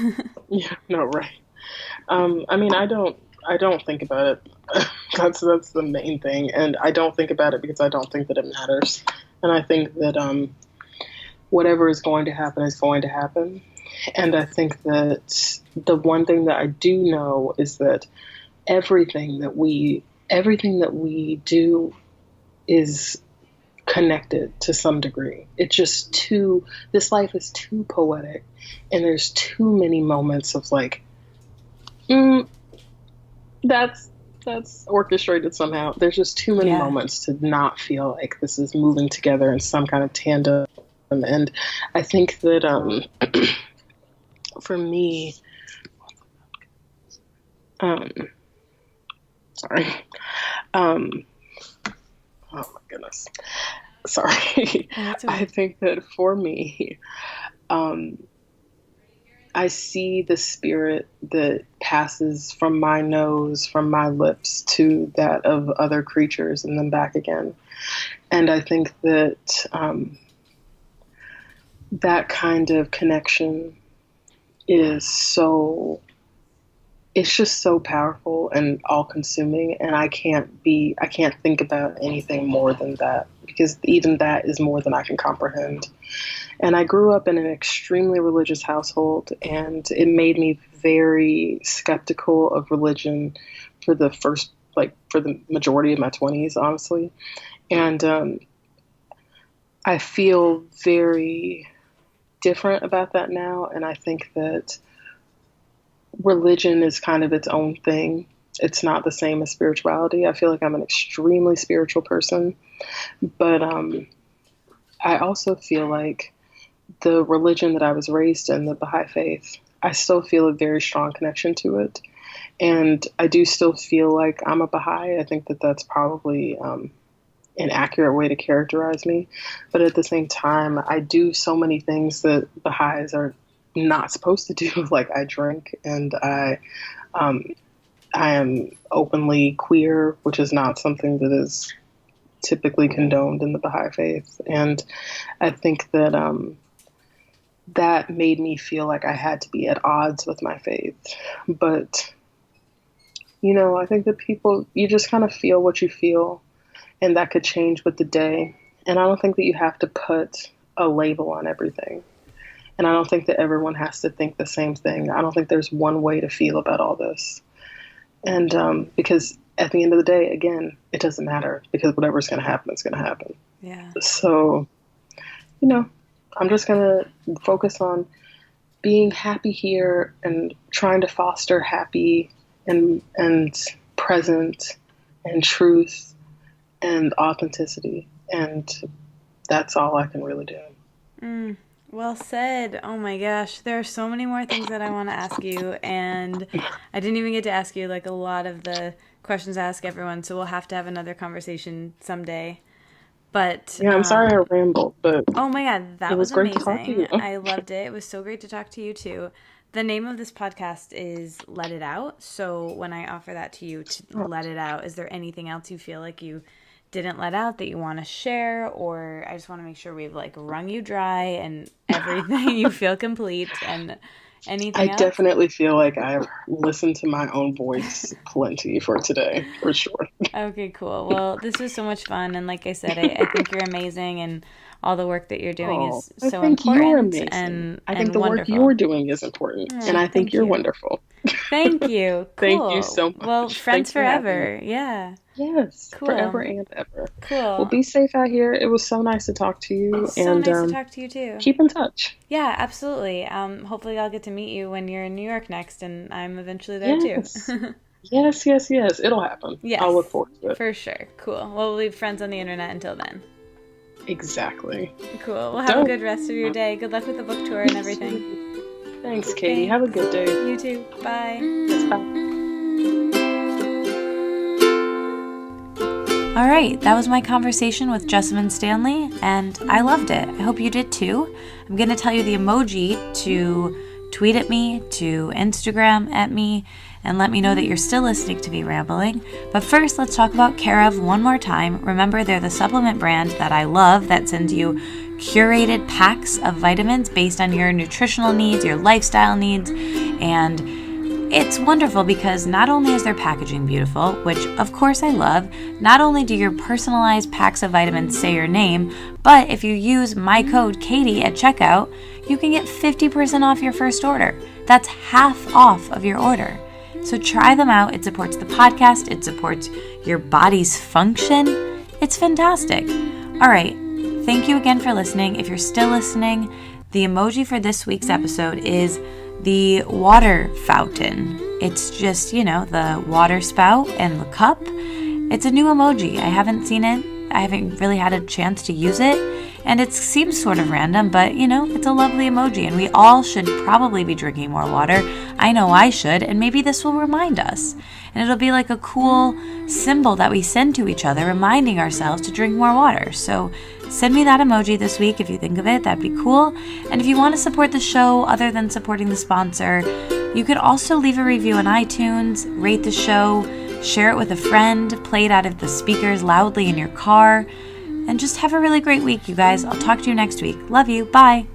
Yeah, no, right. I mean, I don't think about it. That's the main thing, and I don't think about it because I don't think that it matters, and I think that whatever is going to happen is going to happen, and I think that the one thing that I do know is that everything that we everything that we do is connected to some degree. It's just too this life is too poetic, and there's too many moments of like, mm, that's orchestrated somehow. There's just too many Yeah. moments to not feel like this is moving together in some kind of tandem. And I think that for me, um, sorry, um, oh my goodness, sorry. Oh, that's I okay. think that for me, um, I see the spirit that passes from my nose, from my lips to that of other creatures and then back again. And I think that that kind of connection is so, it's just so powerful and all consuming. And I can't think about anything more than that because even that is more than I can comprehend. And I grew up in an extremely religious household, and it made me very skeptical of religion for the first, like, for the majority of my 20s, honestly. And I feel very different about that now. And I think that religion is kind of its own thing. It's not the same as spirituality. I feel like I'm an extremely spiritual person, but I also feel like the religion that I was raised in, the Baha'i faith, I still feel a very strong connection to it. And I do still feel like I'm a Baha'i. I think that that's probably an accurate way to characterize me. But at the same time, I do so many things that Baha'is are not supposed to do. Like I drink and um, I am openly queer, which is not something that is typically condoned in the Baha'i faith. And I think that that made me feel like I had to be at odds with my faith. But, I think that you just kind of feel what you feel, and that could change with the day. And I don't think that you have to put a label on everything. And I don't think that everyone has to think the same thing. I don't think there's one way to feel about all this. And because at the end of the day, again, it doesn't matter, because whatever's going to happen, it's going to happen. Yeah. So, I'm just going to focus on being happy here and trying to foster happy and present and truth and authenticity. And that's all I can really do. Well said. Oh my gosh. There are so many more things that I want to ask you, and I didn't even get to ask you like a lot of the questions I ask everyone, so we'll have to have another conversation someday. But yeah, I'm sorry I rambled, but oh my God, that was great amazing. to talk to you. I loved it. It was so great to talk to you too. The name of this podcast is Let It Out. So when I offer that to you to let it out, is there anything else you feel like you didn't let out that you want to share? Or I just want to make sure we've like wrung you dry and everything you feel complete, and anything else? Definitely feel like I've listened to my own voice plenty for today, for sure. Okay, cool. Well, this was so much fun, and like I said, I think you're amazing, and all the work that you're doing is so important. You're amazing. And I think the wonderful. work you're doing is important, and I think you're wonderful. Thank you. Cool. Thank you so much. Well, friends forever. Yeah. Yes, cool. Forever and ever. Cool. Well, be safe out here. It was so nice to talk to you. So nice to talk to you too. Keep in touch. Yeah, absolutely. Hopefully I'll get to meet you when you're in New York next, and I'm eventually there too. Yes. It'll happen. Yes. I'll look forward to it. For sure. Cool. Well, we'll be friends on the internet until then. Exactly. Cool. Well, have a good rest of your day. Good luck with the book tour and everything. Thanks, Katie. Have a good day. You too. Bye. Yes, bye. All right, that was my conversation with Jessamyn Stanley, and I loved it. I hope you did too. I'm going to tell you the emoji to tweet at me, to Instagram at me, and let me know that you're still listening to me rambling. But first, let's talk about Care of one more time. Remember, they're the supplement brand that I love that sends you curated packs of vitamins based on your nutritional needs, your lifestyle needs, and it's wonderful because not only is their packaging beautiful, which of course I love, not only do your personalized packs of vitamins say your name, but if you use my code Katie at checkout, you can get 50% off your first order. That's half off of your order. So try them out. It supports the podcast. It supports your body's function. It's fantastic. All right. Thank you again for listening. If you're still listening, the emoji for this week's episode is the water fountain. It's just, the water spout and the cup. It's a new emoji. I haven't seen it. I haven't really had a chance to use it. And it seems sort of random, but, it's a lovely emoji. And we all should probably be drinking more water. I know I should. And maybe this will remind us. And it'll be like a cool symbol that we send to each other, reminding ourselves to drink more water. So send me that emoji this week if you think of it. That'd be cool. And if you want to support the show other than supporting the sponsor, you could also leave a review on iTunes, rate the show, share it with a friend, play it out of the speakers loudly in your car, and just have a really great week, you guys. I'll talk to you next week. Love you. Bye.